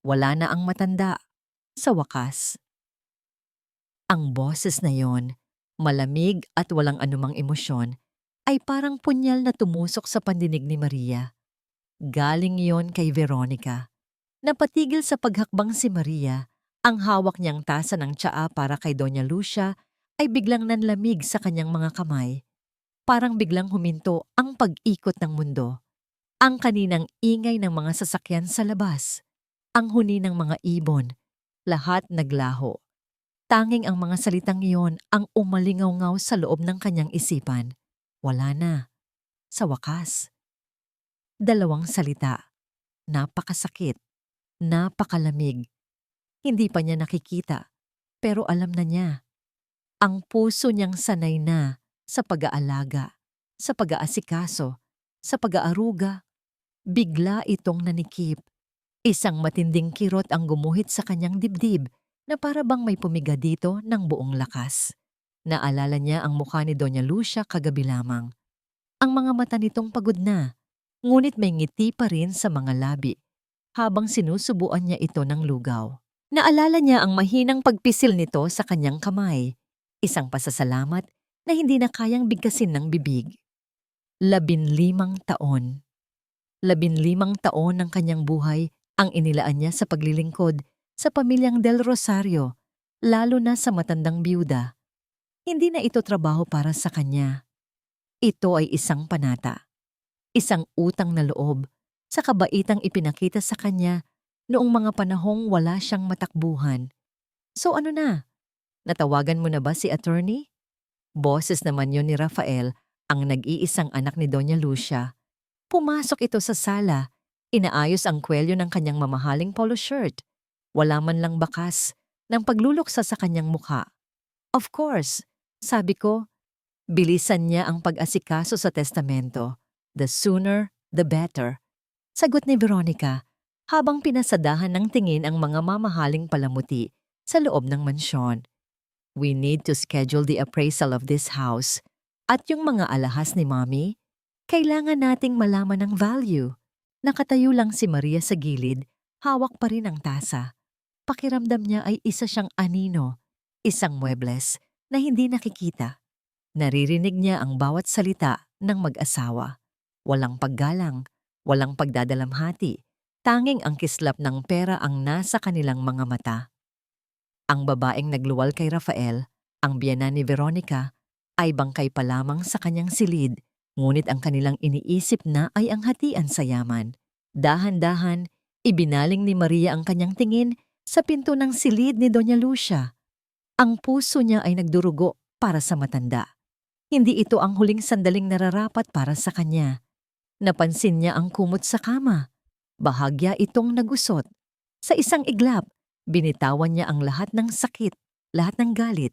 Wala na ang matanda. Sa wakas, ang boses na yon, malamig at walang anumang emosyon, ay parang punyal na tumusok sa pandinig ni Maria. Galing yon kay Veronica. Napatigil sa paghakbang si Maria, ang hawak niyang tasa ng tsaa para kay Doña Lucia ay biglang nanlamig sa kanyang mga kamay. Parang biglang huminto ang pag-ikot ng mundo. Ang kaninang ingay ng mga sasakyan sa labas, ang huni ng mga ibon, lahat naglaho. Tanging ang mga salitang iyon ang umalingaw-ngaw sa loob ng kanyang isipan. Wala na. Sa wakas. Dalawang salita. Napakasakit. Napakalamig. Hindi pa niya nakikita, pero alam na niya. Ang puso niyang sanay na sa pag-aalaga, sa pag-aasikaso, sa pag-aaruga. Bigla itong nanikip. Isang matinding kirot ang gumuhit sa kanyang dibdib na para bang may pumiga dito ng buong lakas. Naalala niya ang mukha ni Doña Lucia kagabi lamang. Ang mga mata nitong pagod na, ngunit may ngiti pa rin sa mga labi habang sinusubuan niya ito ng lugaw. Naalala niya ang mahinang pagpisil nito sa kanyang kamay, isang pasasalamat na hindi na kayang bigkasin ng bibig. 15 taon. 15 taon ng kanyang buhay ang inilaan niya sa paglilingkod sa pamilyang Del Rosario, lalo na sa matandang biyuda. Hindi na ito trabaho para sa kanya. Ito ay isang panata, isang utang na loob sa kabaitang ipinakita sa kanya noong mga panahong wala siyang matakbuhan. So ano na? Natawagan mo na ba si attorney? Boses naman yon ni Rafael, ang nag-iisang anak ni Doña Lucia. Pumasok ito sa sala, inaayos ang kwelyo ng kanyang mamahaling polo shirt. Wala man lang bakas ng pagluluksa sa kanyang mukha. Of course, sabi ko, bilisan niya ang pag-asikaso sa testamento. The sooner, the better. Sagot ni Veronica, habang pinasadahan ng tingin ang mga mamahaling palamuti sa loob ng mansyon. We need to schedule the appraisal of this house. At yung mga alahas ni Mommy, kailangan nating malaman ang value. Nakatayo lang si Maria sa gilid, hawak pa rin ang tasa. Pakiramdam niya ay isa siyang anino, isang muebles na hindi nakikita. Naririnig niya ang bawat salita ng mag-asawa. Walang paggalang, walang pagdadalamhati, tanging ang kislap ng pera ang nasa kanilang mga mata. Ang babaeng nagluwal kay Rafael, ang biyenan ni Veronica, ay bangkay pa lamang sa kanyang silid. Ngunit ang kanilang iniisip na ay ang hatian sa yaman. Dahan-dahan, ibinaling ni Maria ang kanyang tingin sa pinto ng silid ni Doña Lucia. Ang puso niya ay nagdurugo para sa matanda. Hindi ito ang huling sandaling nararapat para sa kanya. Napansin niya ang kumot sa kama. Bahagya itong nagusot. Sa isang iglap, binitawan niya ang lahat ng sakit, lahat ng galit.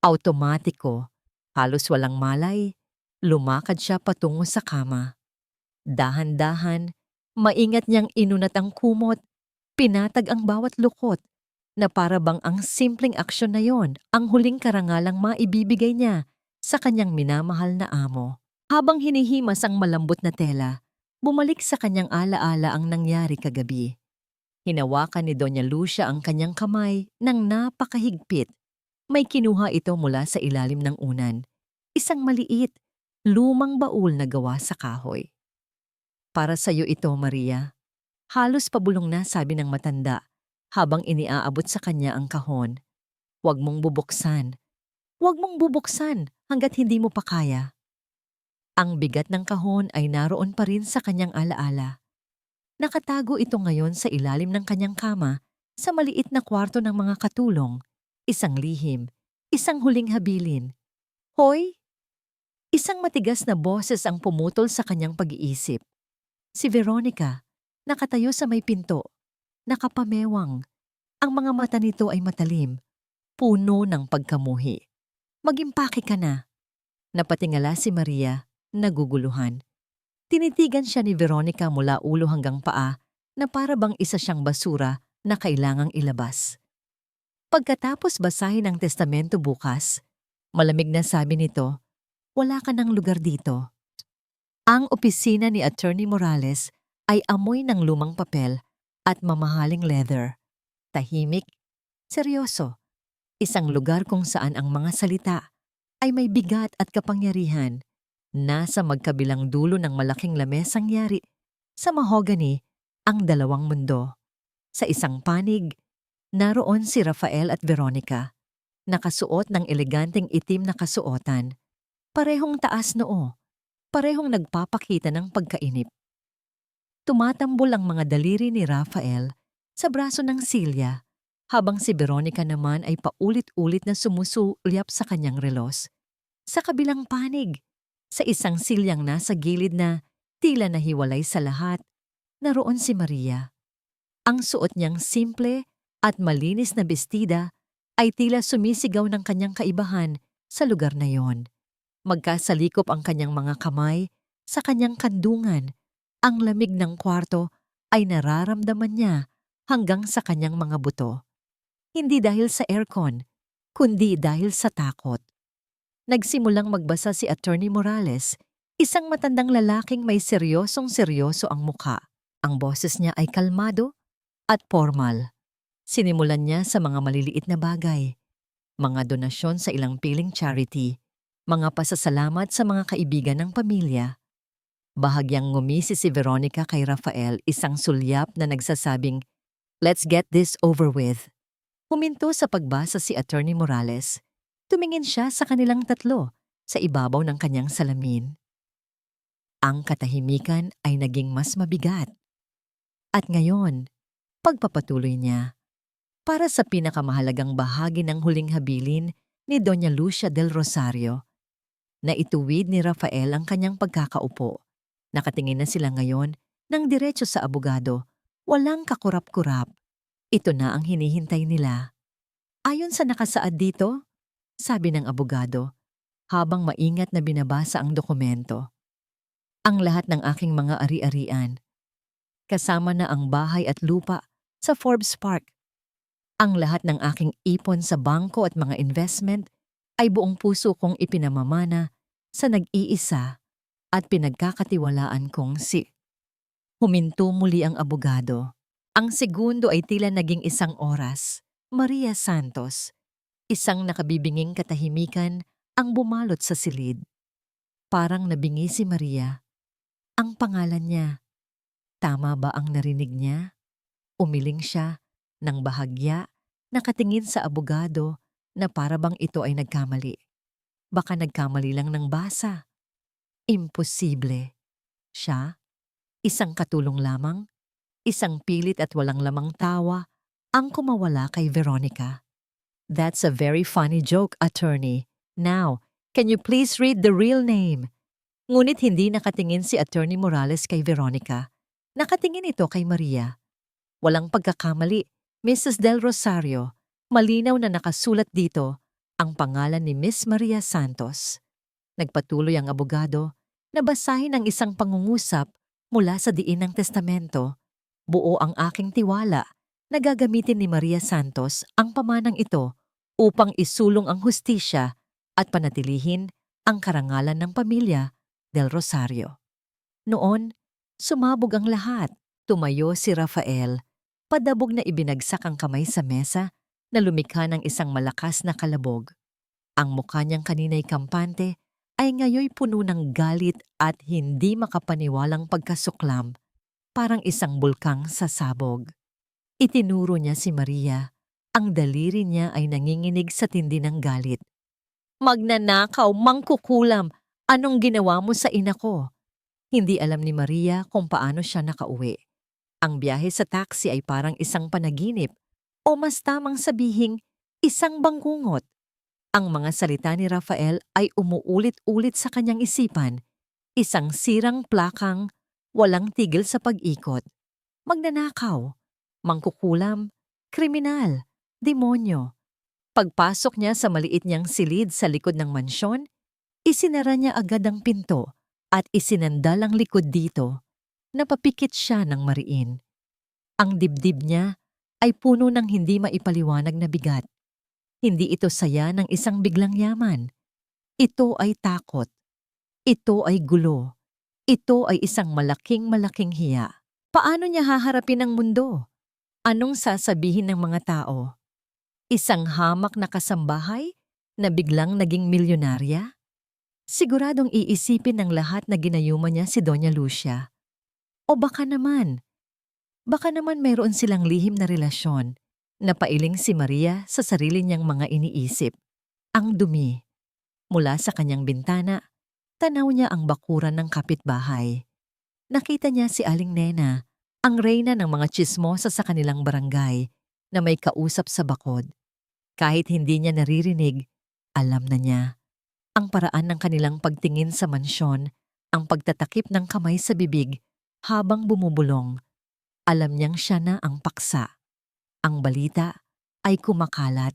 Automatiko, halos walang malay, lumakad siya patungo sa kama. Dahan-dahan, maingat niyang inunat ang kumot, pinatag ang bawat lukot, na para bang ang simpleng aksyon na yon ang huling karangalang maibibigay niya sa kanyang minamahal na amo. Habang hinihimas ang malambot na tela, bumalik sa kanyang alaala ang nangyari kagabi. Hinawakan ni Doña Lucia ang kanyang kamay ng napakahigpit. May kinuha ito mula sa ilalim ng unan. Isang maliit, lumang baul na gawa sa kahoy. Para sa iyo ito, Maria. Halos pabulong na, sabi ng matanda, habang iniaabot sa kanya ang kahon. Huwag mong bubuksan. Huwag mong bubuksan hanggat hindi mo pa kaya. Ang bigat ng kahon ay naroon pa rin sa kanyang alaala. Nakatago ito ngayon sa ilalim ng kanyang kama, sa maliit na kwarto ng mga katulong, isang lihim, isang huling habilin. Hoy! Isang matigas na boses ang pumutol sa kanyang pag-iisip. Si Veronica, nakatayo sa may pinto, nakapamewang. Ang mga mata nito ay matalim, puno ng pagkamuhi. Mag-impake ka na. Napatingala si Maria, naguguluhan. Tinitigan siya ni Veronica mula ulo hanggang paa na para bang isa siyang basura na kailangang ilabas. Pagkatapos basahin ang testamento bukas, malamig na sabi nito, wala ka ng lugar dito. Ang opisina ni Attorney Morales ay amoy ng lumang papel at mamahaling leather. Tahimik, seryoso. Isang lugar kung saan ang mga salita ay may bigat at kapangyarihan. Nasa magkabilang dulo ng malaking lamesang yari sa mahogany ang dalawang mundo. Sa isang panig, naroon si Rafael at Veronica, nakasuot ng eleganteng itim na kasuotan. Parehong taas noo, parehong nagpapakita ng pagkainip. Tumatambol ang mga daliri ni Rafael sa braso ng Silya, habang si Veronica naman ay paulit-ulit na sumusulyap sa kanyang relos. Sa kabilang panig, sa isang silyang nasa gilid na tila nahiwalay sa lahat, naroon si Maria. Ang suot niyang simple at malinis na bestida ay tila sumisigaw ng kanyang kaibahan sa lugar na yon. Magkasalikop ang kanyang mga kamay sa kanyang kandungan. Ang lamig ng kwarto ay nararamdaman niya hanggang sa kanyang mga buto. Hindi dahil sa aircon, kundi dahil sa takot. Nagsimulang magbasa si Attorney Morales, isang matandang lalaking may seryosong-seryoso ang mukha. Ang boses niya ay kalmado at formal. Sinimulan niya sa mga maliliit na bagay, mga donasyon sa ilang piling charity, mga pasasalamat sa mga kaibigan ng pamilya. Bahagyang ngumisi si Veronica kay Rafael, isang sulyap na nagsasabing, "Let's get this over with." Huminto sa pagbasa si Attorney Morales. Tumingin siya sa kanilang tatlo sa ibabaw ng kanyang salamin. Ang katahimikan ay naging mas mabigat. At ngayon, pagpapatuloy niya, para sa pinakamahalagang bahagi ng huling habilin ni Doña Lucia del Rosario, na ituwid ni Rafael ang kanyang pagkakaupo. Nakatingin na sila ngayon ng diretso sa abogado, walang kakurap-kurap. Ito na ang hinihintay nila. Ayon sa nakasaad dito, sabi ng abogado, habang maingat na binabasa ang dokumento. Ang lahat ng aking mga ari-arian, kasama na ang bahay at lupa sa Forbes Park. Ang lahat ng aking ipon sa bangko at mga investment ay buong puso kong ipinamamana sa nag-iisa at pinagkakatiwalaan kong si. Huminto muli ang abogado. Ang segundo ay tila naging isang oras. Maria Santos, isang nakabibinging katahimikan ang bumalot sa silid. Parang nabingi si Maria. Ang pangalan niya. Tama ba ang narinig niya? Umiling siya ng bahagya, nakatingin sa abogado na para bang ito ay nagkamali. Baka nagkamali lang ng basa. Imposible. Siya, isang katulong lamang, isang pilit at walang lamang tawa, ang kumawala kay Veronica. That's a very funny joke, attorney. Now, can you please read the real name? Ngunit hindi nakatingin si Attorney Morales kay Veronica. Nakatingin ito kay Maria. Walang pagkakamali, Mrs. Del Rosario. Malinaw na nakasulat dito ang pangalan ni Miss Maria Santos. Nagpatuloy ang abogado na basahin ang isang pangungusap mula sa diin ng testamento. Buo ang aking tiwala na gagamitin ni Maria Santos ang pamanang ito upang isulong ang hustisya at panatilihin ang karangalan ng pamilya Del Rosario. Noon, sumabog ang lahat. Tumayo si Rafael. Padabog na ibinagsak ang kamay sa mesa na lumikha ng isang malakas na kalabog. Ang mukha niyang kanina'y kampante ay ngayoy puno ng galit at hindi makapaniwalang pagkasuklam, parang isang bulkang sasabog. Itinuro niya si Maria. Ang daliri niya ay nanginginig sa tindi ng galit. "Magnanakaw, mangkukulam! Anong ginawa mo sa ina ko?" Hindi alam ni Maria kung paano siya nakauwi. Ang biyahe sa taxi ay parang isang panaginip o mas tamang sabihing isang bangkungot. Ang mga salita ni Rafael ay umuulit-ulit sa kanyang isipan. Isang sirang plakang walang tigil sa pag-ikot. Magnanakaw, mangkukulam, kriminal, demonyo. Pagpasok niya sa maliit niyang silid sa likod ng mansyon, isinara niya agad ang pinto at isinandal ang likod dito. Napapikit siya ng mariin. Ang dibdib niya ay puno ng hindi maipaliwanag na bigat. Hindi ito saya ng isang biglang yaman. Ito ay takot. Ito ay gulo. Ito ay isang malaking hiya. Paano niya haharapin ang mundo? Anong sasabihin ng mga tao? Isang hamak na kasambahay na biglang naging milyonarya? Siguradong iisipin ng lahat na ginayuma niya si Doña Lucia. O baka naman mayroon silang lihim na relasyon. Napailing si Maria sa sarili niyang mga iniisip. Ang dumi. Mula sa kanyang bintana, tanaw niya ang bakuran ng kapitbahay. Nakita niya si Aling Nena, ang reyna ng mga tsismosa sa kanilang barangay, na may kausap sa bakod. Kahit hindi niya naririnig, alam na niya. Ang paraan ng kanilang pagtingin sa mansyon, ang pagtatakip ng kamay sa bibig habang bumubulong. Alam niyang siya na ang paksa. Ang balita ay kumakalat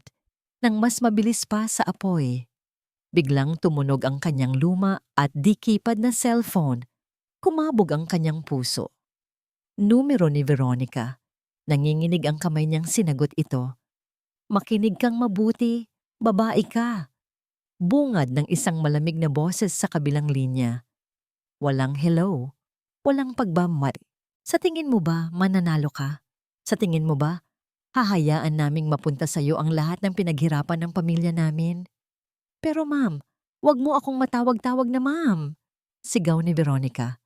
nang mas mabilis pa sa apoy. Biglang tumunog ang kanyang luma at di-keypad na cellphone. Kumabog ang kanyang puso. Numero ni Veronica. Nanginginig ang kamay niyang sinagot ito. Makinig kang mabuti, babae ka. Bungad ng isang malamig na boses sa kabilang linya. Walang hello, walang pagbamati. Sa tingin mo ba mananalo ka? Sa tingin mo ba hahayaan naming mapunta sa iyo ang lahat ng pinaghirapan ng pamilya namin? Pero ma'am, wag mo akong matawag-tawag na ma'am. Sigaw ni Veronica.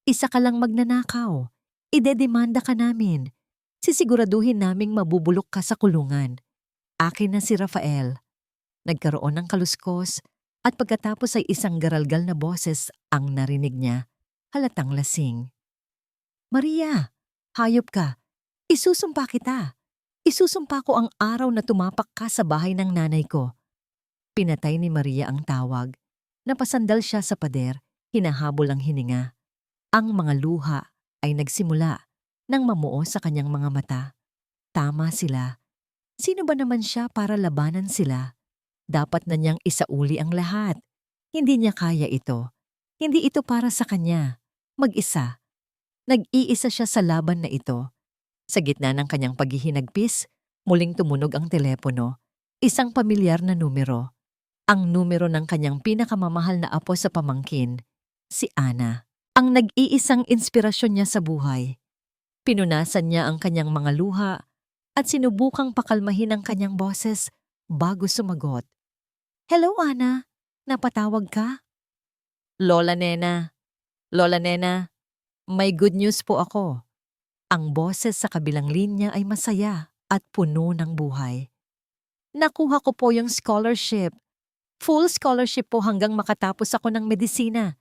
Isa ka lang magnanakaw. Idedemanda ka namin. Sisiguraduhin naming mabubulok ka sa kulungan. Akin na si Rafael. Nagkaroon ng kaluskos at pagkatapos ay isang garalgal na boses ang narinig niya. Halatang lasing. Maria, hayop ka. Isusumpa kita. Isusumpa ko ang araw na tumapak ka sa bahay ng nanay ko. Pinatay ni Maria ang tawag. Napasandal siya sa pader, hinahabol ang hininga. Ang mga luha ay nagsimula nang mamuo sa kanyang mga mata. Tama sila. Sino ba naman siya para labanan sila? Dapat na niyang isauli ang lahat. Hindi niya kaya ito. Hindi ito para sa kanya. Mag-isa. Nag-iisa siya sa laban na ito. Sa gitna ng kanyang paghihinagpis, muling tumunog ang telepono. Isang pamilyar na numero. Ang numero ng kanyang pinakamamahal na apo sa pamangkin, si Ana. Ang nag-iisang inspirasyon niya sa buhay. Pinunasan niya ang kanyang mga luha at sinubukang pakalmahin ang kanyang boses bago sumagot. Hello, Ana. Napatawag ka? Lola Nena. Lola Nena, may good news po ako. Ang boses sa kabilang linya ay masaya at puno ng buhay. Nakuha ko po yung scholarship. Full scholarship po hanggang makatapos ako ng medisina.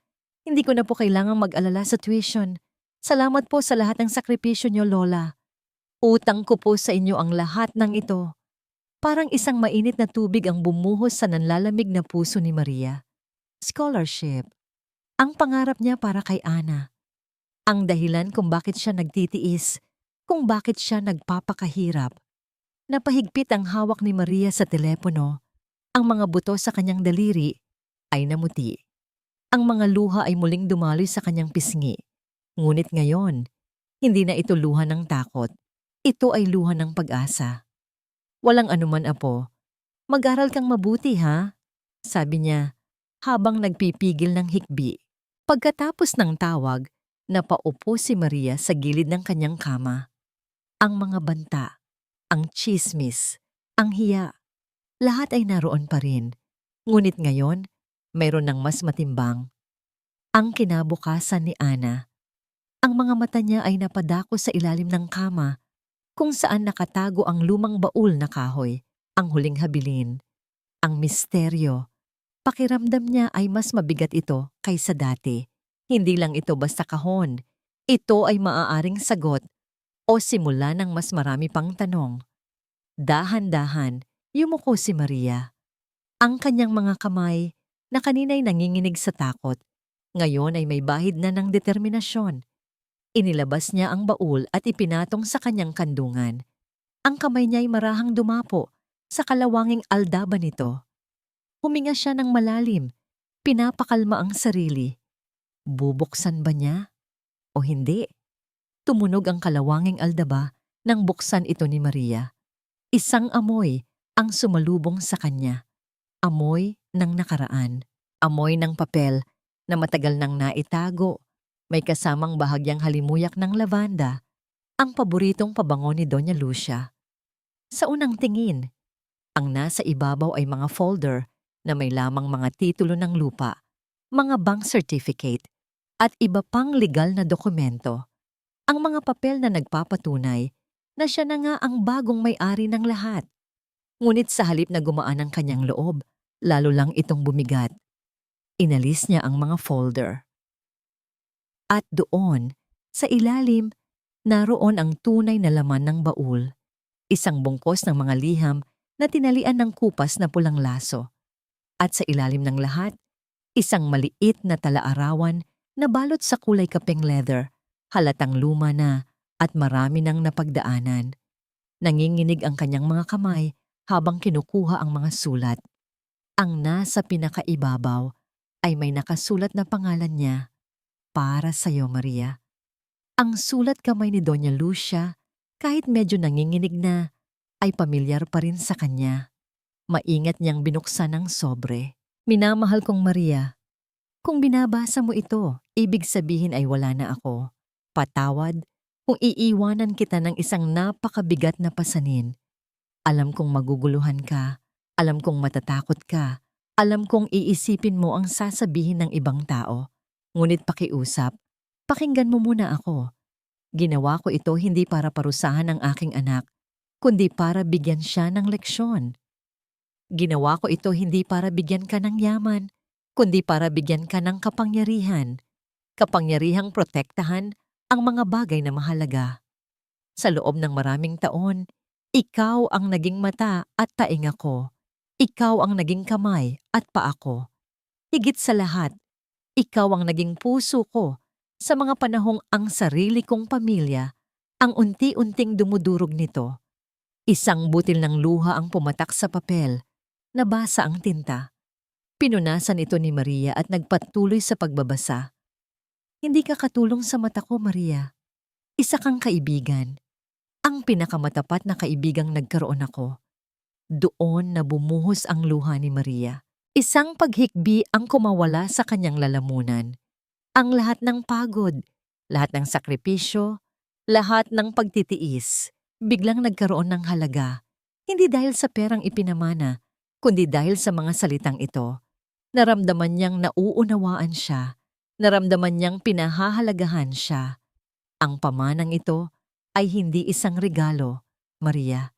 Hindi ko na po kailangang mag-alala sa tuition. Salamat po sa lahat ng sakripisyo niyo, Lola. Utang ko po sa inyo ang lahat ng ito. Parang isang mainit na tubig ang bumuhos sa nanlalamig na puso ni Maria. Scholarship. Ang pangarap niya para kay Ana. Ang dahilan kung bakit siya nagtitiis, kung bakit siya nagpapakahirap. Napahigpit ang hawak ni Maria sa telepono. Ang mga buto sa kanyang daliri ay namuti. Ang mga luha ay muling dumaloy sa kanyang pisngi. Ngunit ngayon, hindi na ito luha ng takot. Ito ay luha ng pag-asa. Walang anuman, apo. Mag-aral kang mabuti, ha? Sabi niya, habang nagpipigil ng hikbi. Pagkatapos ng tawag, napaupo si Maria sa gilid ng kanyang kama. Ang mga banta, ang tsismis, ang hiya, lahat ay naroon pa rin. Ngunit ngayon, mayroon ng mas matimbang. Ang kinabukasan ni Ana. Ang mga mata niya ay napadako sa ilalim ng kama, kung saan nakatago ang lumang baul na kahoy, ang huling habilin. Ang misteryo. Pakiramdam niya ay mas mabigat ito kaysa dati. Hindi lang ito basta kahon. Ito ay maaaring sagot o simula ng mas marami pang tanong. Dahan-dahan, yumuko si Maria. Ang kanyang mga kamay, na kanina'y nanginginig sa takot, ngayon ay may bahid na ng determinasyon. Inilabas niya ang baul at ipinatong sa kanyang kandungan. Ang kamay niya ay marahang dumapo sa kalawanging aldaban nito. Huminga siya ng malalim, pinapakalma ang sarili. Bubuksan ba niya? O hindi? Tumunog ang kalawanging aldaba nang buksan ito ni Maria. Isang amoy ang sumalubong sa kanya. Amoy ng nakaraan. Amoy ng papel na matagal nang naitago. May kasamang bahagyang halimuyak ng lavanda. ang paboritong pabango ni Doña Lucia. Sa unang tingin, ang nasa ibabaw ay mga folder na may lamang mga titulo ng lupa, mga bank certificate, at iba pang legal na dokumento. Ang mga papel na nagpapatunay na siya na nga ang bagong may-ari ng lahat. Ngunit sa halip na gumaan ang kanyang loob, lalo lang itong bumigat. Inalis niya ang mga folder. At doon, sa ilalim, naroon ang tunay na laman ng baul. Isang bungkos ng mga liham na tinalian ng kupas na pulang laso. At sa ilalim ng lahat, isang maliit na talaarawan na balot sa kulay kapeng leather, halatang luma na at marami nang napagdaanan. Nanginginig ang kanyang mga kamay habang kinukuha ang mga sulat. Ang nasa pinakaibabaw ay may nakasulat na pangalan niya, "Para sa'yo, Maria." Ang sulat kamay ni Doña Lucia, kahit medyo nanginginig na, ay pamilyar pa rin sa kanya. Maingat niyang binuksan ang sobre. "Minamahal kong Maria, kung binabasa mo ito, ibig sabihin ay wala na ako. Patawad kung iiwanan kita ng isang napakabigat na pasanin. Alam kong maguguluhan ka, alam kong matatakot ka, alam kong iisipin mo ang sasabihin ng ibang tao. Ngunit pakiusap, pakinggan mo muna ako. Ginawa ko ito hindi para parusahan ang aking anak, kundi para bigyan siya ng leksyon. Ginawa ko ito hindi para bigyan ka ng yaman, kundi para bigyan ka ng kapangyarihan. Kapangyarihang protektahan ang mga bagay na mahalaga. Sa loob ng maraming taon, ikaw ang naging mata at tainga ko. Ikaw ang naging kamay at paa ko. Higit sa lahat, ikaw ang naging puso ko sa mga panahong ang sarili kong pamilya ang unti-unting dumudurog nito. Isang butil ng luha ang pumatak sa papel. Nabasa ang tinta. Pinunasan ito ni Maria at nagpatuloy sa pagbabasa. "Hindi ka katulong sa mata ko, Maria. Isa kang kaibigan. Ang pinakamatapat na kaibigang nagkaroon ako." Doon na bumuhos ang luha ni Maria. Isang paghikbi ang kumawala sa kanyang lalamunan. Ang lahat ng pagod, lahat ng sakripisyo, lahat ng pagtitiis, biglang nagkaroon ng halaga. Hindi dahil sa perang ipinamana, kundi dahil sa mga salitang ito. Naramdaman niyang nauunawaan siya. Naramdaman niyang pinahahalagahan siya. Ang pamanang ito ay hindi isang regalo, Maria.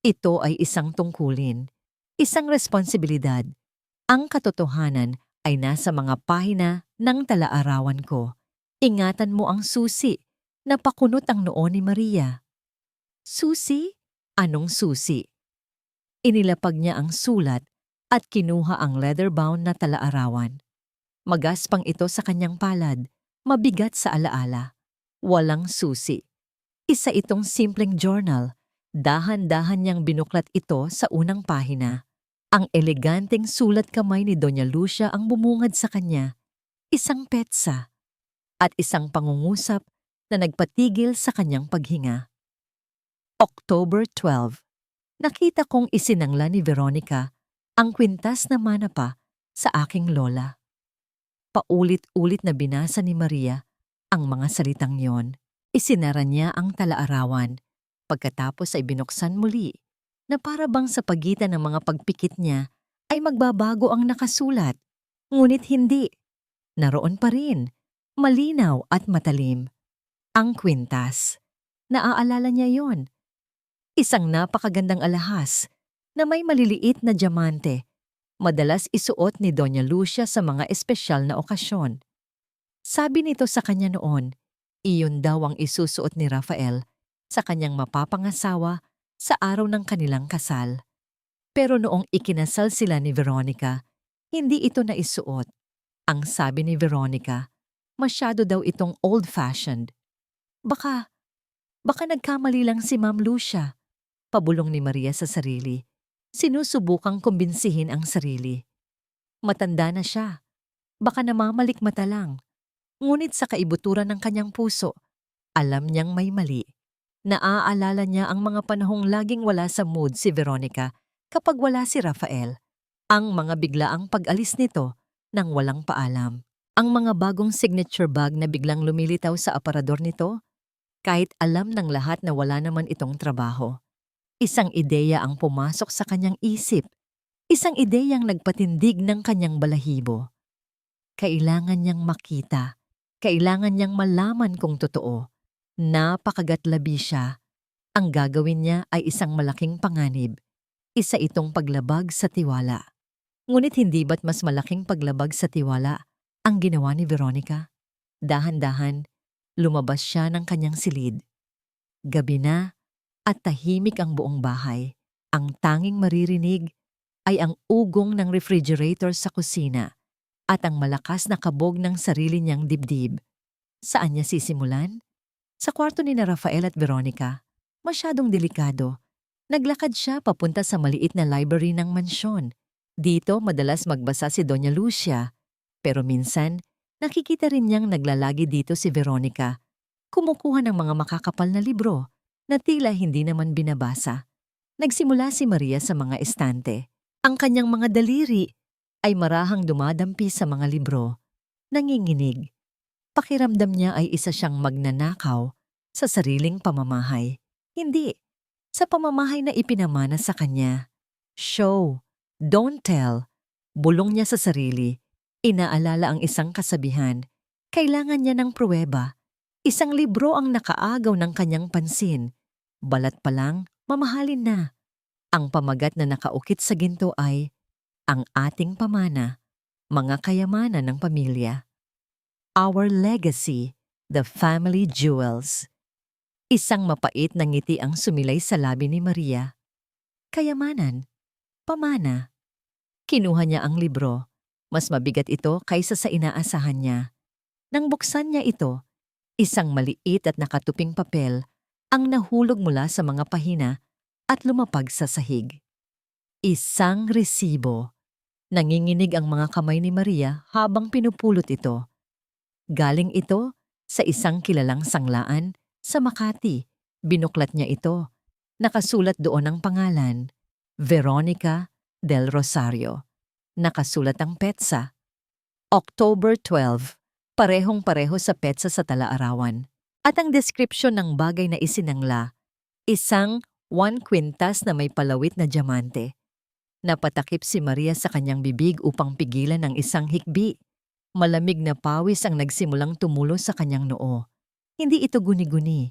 Ito ay isang tungkulin, isang responsibilidad. Ang katotohanan ay nasa mga pahina ng talaarawan ko. Ingatan mo ang susi na pakunot ang noo ni Maria. Susi? Anong susi? Inilapag niya ang sulat at kinuha ang leather-bound na talaarawan. Magaspang ito sa kanyang palad, mabigat sa alaala. Walang susi. Isa itong simpleng journal. Dahan-dahan niyang binuklat ito sa unang pahina. Ang eleganteng sulat kamay ni Doña Lucia ang bumungad sa kanya. Isang petsa at isang pangungusap na nagpatigil sa kanyang paghinga. October 12. Nakita kong isinangla ni Veronica ang kwintas na mana pa sa aking lola. Paulit-ulit na binasa ni Maria ang mga salitang yon. Isinara niya ang talaarawan. Pagkatapos ay binuksan muli na para bang sa pagitan ng mga pagpikit niya ay magbabago ang nakasulat. Ngunit hindi. Naroon pa rin, malinaw at matalim. Ang kwintas. Naaalala niya yon. Isang napakagandang alahas na may maliliit na diamante. Madalas isuot ni Doña Lucia sa mga espesyal na okasyon. Sabi nito sa kanya noon, iyon daw ang isusuot ni Rafael sa kanyang mapapangasawa sa araw ng kanilang kasal. Pero noong ikinasal sila ni Veronica, hindi ito naisuot. Ang sabi ni Veronica, masyado daw itong old-fashioned. Baka nagkamali lang si Ma'am Lucia. Pabulong ni Maria sa sarili. Sinusubukang kumbinsihin ang sarili. Matanda na siya. Baka namamalikmata lang. Ngunit sa kaibuturan ng kanyang puso, alam niyang may mali. Naaalala niya ang mga panahong laging wala sa mood si Veronica kapag wala si Rafael. Ang mga biglaang pag-alis nito nang walang paalam. Ang mga bagong signature bag na biglang lumilitaw sa aparador nito. Kahit alam ng lahat na wala naman itong trabaho. Isang ideya ang pumasok sa kanyang isip. Isang ideyang nagpatindig ng kanyang balahibo. Kailangan niyang makita. Kailangan niyang malaman kung totoo. Napakagatlabi siya. Ang gagawin niya ay isang malaking panganib. Isa itong paglabag sa tiwala. Ngunit hindi ba't mas malaking paglabag sa tiwala ang ginawa ni Veronica? Dahan-dahan, lumabas siya ng kanyang silid. Gabi na at tahimik ang buong bahay. Ang tanging maririnig ay ang ugong ng refrigerator sa kusina at ang malakas na kabog ng sarili niyang dibdib. Saan niya sisimulan? Sa kwarto ni na Rafael at Veronica. Masyadong delikado. Naglakad siya papunta sa maliit na library ng mansyon. Dito madalas magbasa si Doña Lucia. Pero minsan, nakikita rin niyang naglalagi dito si Veronica. Kumukuha ng mga makakapal na libro na tila hindi naman binabasa. Nagsimula si Maria sa mga estante. Ang kanyang mga daliri ay marahang dumadampi sa mga libro. Nanginginig. Pakiramdam niya ay isa siyang magnanakaw sa sariling pamamahay. Hindi. Sa pamamahay na ipinamana sa kanya. Show. Don't tell. Bulong niya sa sarili. Inaalala ang isang kasabihan. Kailangan niya ng pruweba. Isang libro ang nakaagaw ng kanyang pansin. Balat pa lang, mamahalin na. Ang pamagat na nakaukit sa ginto ay ang ating pamana, mga kayamanan ng pamilya. Our legacy, the family jewels. Isang mapait na ngiti ang sumilay sa labi ni Maria. Kayamanan, pamana. Kinuha niya ang libro. Mas mabigat ito kaysa sa inaasahan niya. Nang buksan niya ito, isang maliit at nakatuping papel ang nahulog mula sa mga pahina at lumapag sa sahig. Isang resibo. Nanginginig ang mga kamay ni Maria habang pinupulot ito. Galing ito sa isang kilalang sanglaan sa Makati. Binuklat niya ito. Nakasulat doon ang pangalan, Veronica del Rosario. Nakasulat ang petsa. October 12, parehong-pareho sa petsa sa tala-arawan. At ang description ng bagay na isinangla, isang 1 kwintas na may palawit na diamante. Napatakip si Maria sa kanyang bibig upang pigilan ang isang hikbi. Malamig na pawis ang nagsimulang tumulo sa kanyang noo. Hindi ito guni-guni.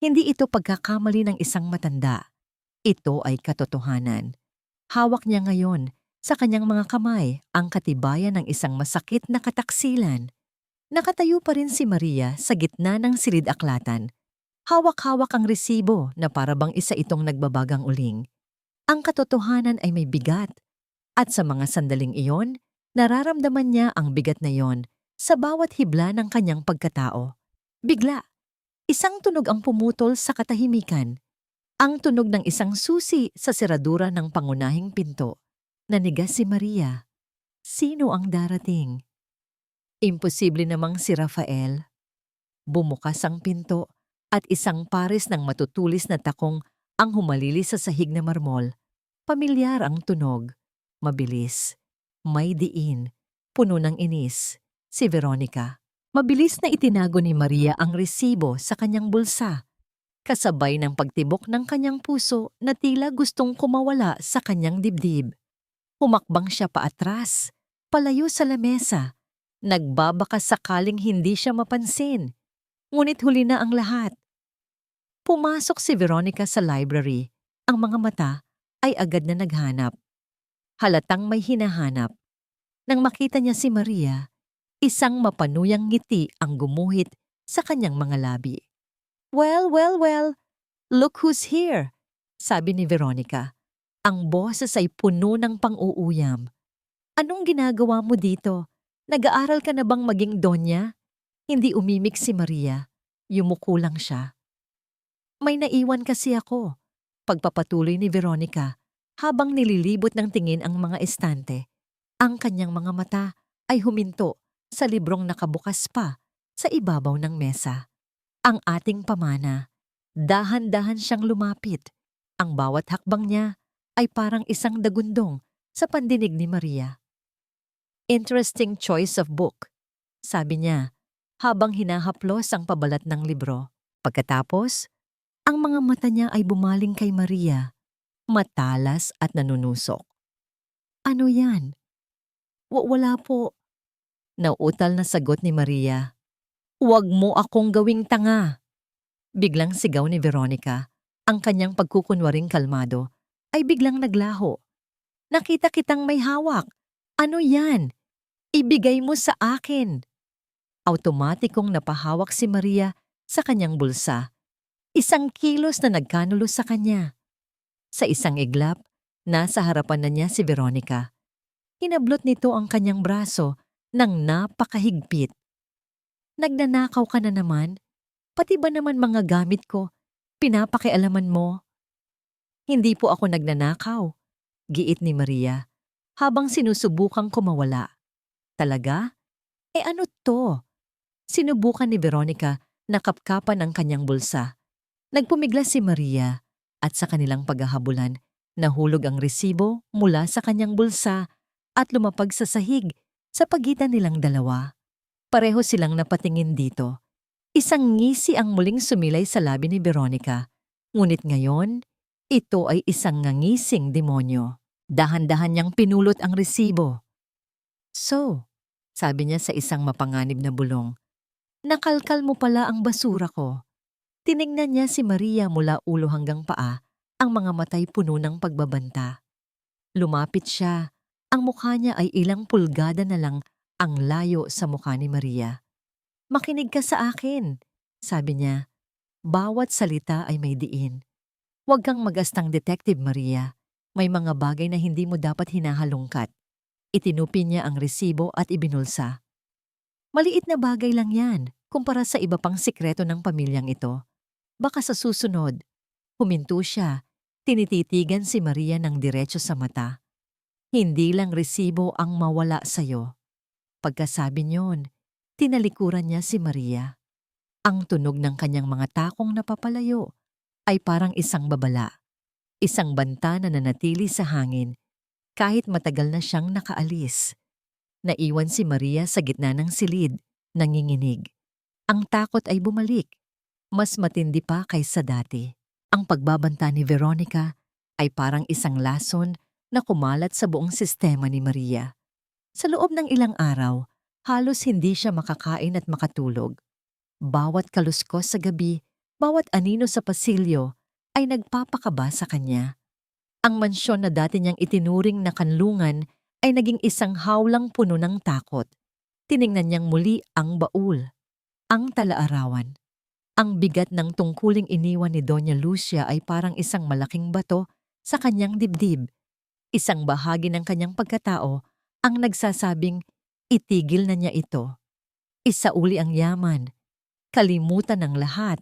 Hindi ito pagkakamali ng isang matanda. Ito ay katotohanan. Hawak niya ngayon sa kanyang mga kamay ang katibayan ng isang masakit na kataksilan. Nakatayo pa rin si Maria sa gitna ng silid-aklatan. Hawak-hawak ang resibo na parabang isa itong nagbabagang uling. Ang katotohanan ay may bigat. At sa mga sandaling iyon, nararamdaman niya ang bigat na iyon sa bawat hibla ng kanyang pagkatao. Bigla, isang tunog ang pumutol sa katahimikan. Ang tunog ng isang susi sa seradura ng pangunahing pinto. Nanigas si Maria. Sino ang darating? Imposible namang si Rafael. Bumukas ang pinto at isang pares ng matutulis na takong ang humalili sa sahig na marmol. Pamilyar ang tunog. Mabilis. May diin. Puno ng inis. Si Veronica. Mabilis na itinago ni Maria ang resibo sa kanyang bulsa. Kasabay ng pagtibok ng kanyang puso na tila gustong kumawala sa kanyang dibdib. Humakbang siya paatras, palayo sa lamesa. Nagbabaka sakaling hindi siya mapansin. Ngunit huli na ang lahat. Pumasok si Veronica sa library. Ang mga mata ay agad na naghanap. Halatang may hinahanap. Nang makita niya si Maria, isang mapanuyang ngiti ang gumuhit sa kanyang mga labi. Well, look who's here, sabi ni Veronica. Ang boses ay puno ng pang-uuyam. Anong ginagawa mo dito? Nag-aaral ka na bang maging donya? Hindi umimik si Maria. Yumuko lang siya. May naiwan kasi ako, pagpapatuloy ni Veronica habang nililibot ng tingin ang mga estante. Ang kanyang mga mata ay huminto sa librong nakabukas pa sa ibabaw ng mesa. Ang ating pamana, dahan-dahan siyang lumapit. Ang bawat hakbang niya ay parang isang dagundong sa pandinig ni Maria. Interesting choice of book, sabi niya habang hinahaplos ang pabalat ng libro. Pagkatapos, ang mga mata niya ay bumaling kay Maria, matalas at nanunusok. Ano yan? Wala po. Nauutal na sagot ni Maria. Huwag mo akong gawing tanga. Biglang sigaw ni Veronica. Ang kanyang pagkukunwaring kalmado ay biglang naglaho. Nakita kitang may hawak. Ano yan? Ibigay mo sa akin. Automatikong napahawak si Maria sa kanyang bulsa. 1 kilos na nagkanulos sa kanya. Sa isang iglap, nasa harapan na niya si Veronica. Hinablot nito ang kanyang braso ng napakahigpit. Nagnanakaw ka na naman? Pati ba naman mga gamit ko, pinapakialaman mo? Hindi po ako nagnanakaw, giit ni Maria, habang sinusubukang kumawala. Talaga? Ano to? Sinubukan ni Veronica na kapkapan ang kanyang bulsa. Nagpumiglas si Maria at sa kanilang paghahabulan, nahulog ang resibo mula sa kanyang bulsa at lumapag sa sahig sa pagitan nilang dalawa. Pareho silang napatingin dito. Isang ngisi ang muling sumilay sa labi ni Veronica. Ngunit ngayon, ito ay isang ngangising demonyo. Dahan-dahan niyang pinulot ang resibo. So, sabi niya sa isang mapanganib na bulong, nakalkal mo pala ang basura ko. Tiningnan niya si Maria mula ulo hanggang paa, ang mga matay puno ng pagbabanta. Lumapit siya. Ang mukha niya ay ilang pulgada na lang ang layo sa mukha ni Maria. Makinig ka sa akin, sabi niya. Bawat salita ay may diin. Huwag kang magastang detective, Maria. May mga bagay na hindi mo dapat hinahalungkat. Itinupi niya ang resibo at ibinulsa. Maliit na bagay lang yan kumpara sa iba pang sikreto ng pamilyang ito. Baka sa susunod, huminto siya, tinititigan si Maria ng diretso sa mata. Hindi lang resibo ang mawala sa'yo. Pagkasabi niyon, tinalikuran niya si Maria. Ang tunog ng kanyang mga takong napapalayo ay parang isang babala. Isang banta na nanatili sa hangin kahit matagal na siyang nakaalis. Naiwan si Maria sa gitna ng silid, nanginginig. Ang takot ay bumalik. Mas matindi pa kaysa dati. Ang pagbabanta ni Veronica ay parang isang lason na kumalat sa buong sistema ni Maria. Sa loob ng ilang araw, halos hindi siya makakain at makatulog. Bawat kaluskos sa gabi, bawat anino sa pasilyo ay nagpapakaba sa kanya. Ang mansyon na dati niyang itinuring na kanlungan ay naging isang hawlang puno ng takot. Tiningnan niyang muli ang baul, ang talaarawan. Ang bigat ng tungkuling iniwan ni Doña Lucia ay parang isang malaking bato sa kanyang dibdib. Isang bahagi ng kanyang pagkatao ang nagsasabing itigil na niya ito. Isauli ang yaman, kalimutan ng lahat,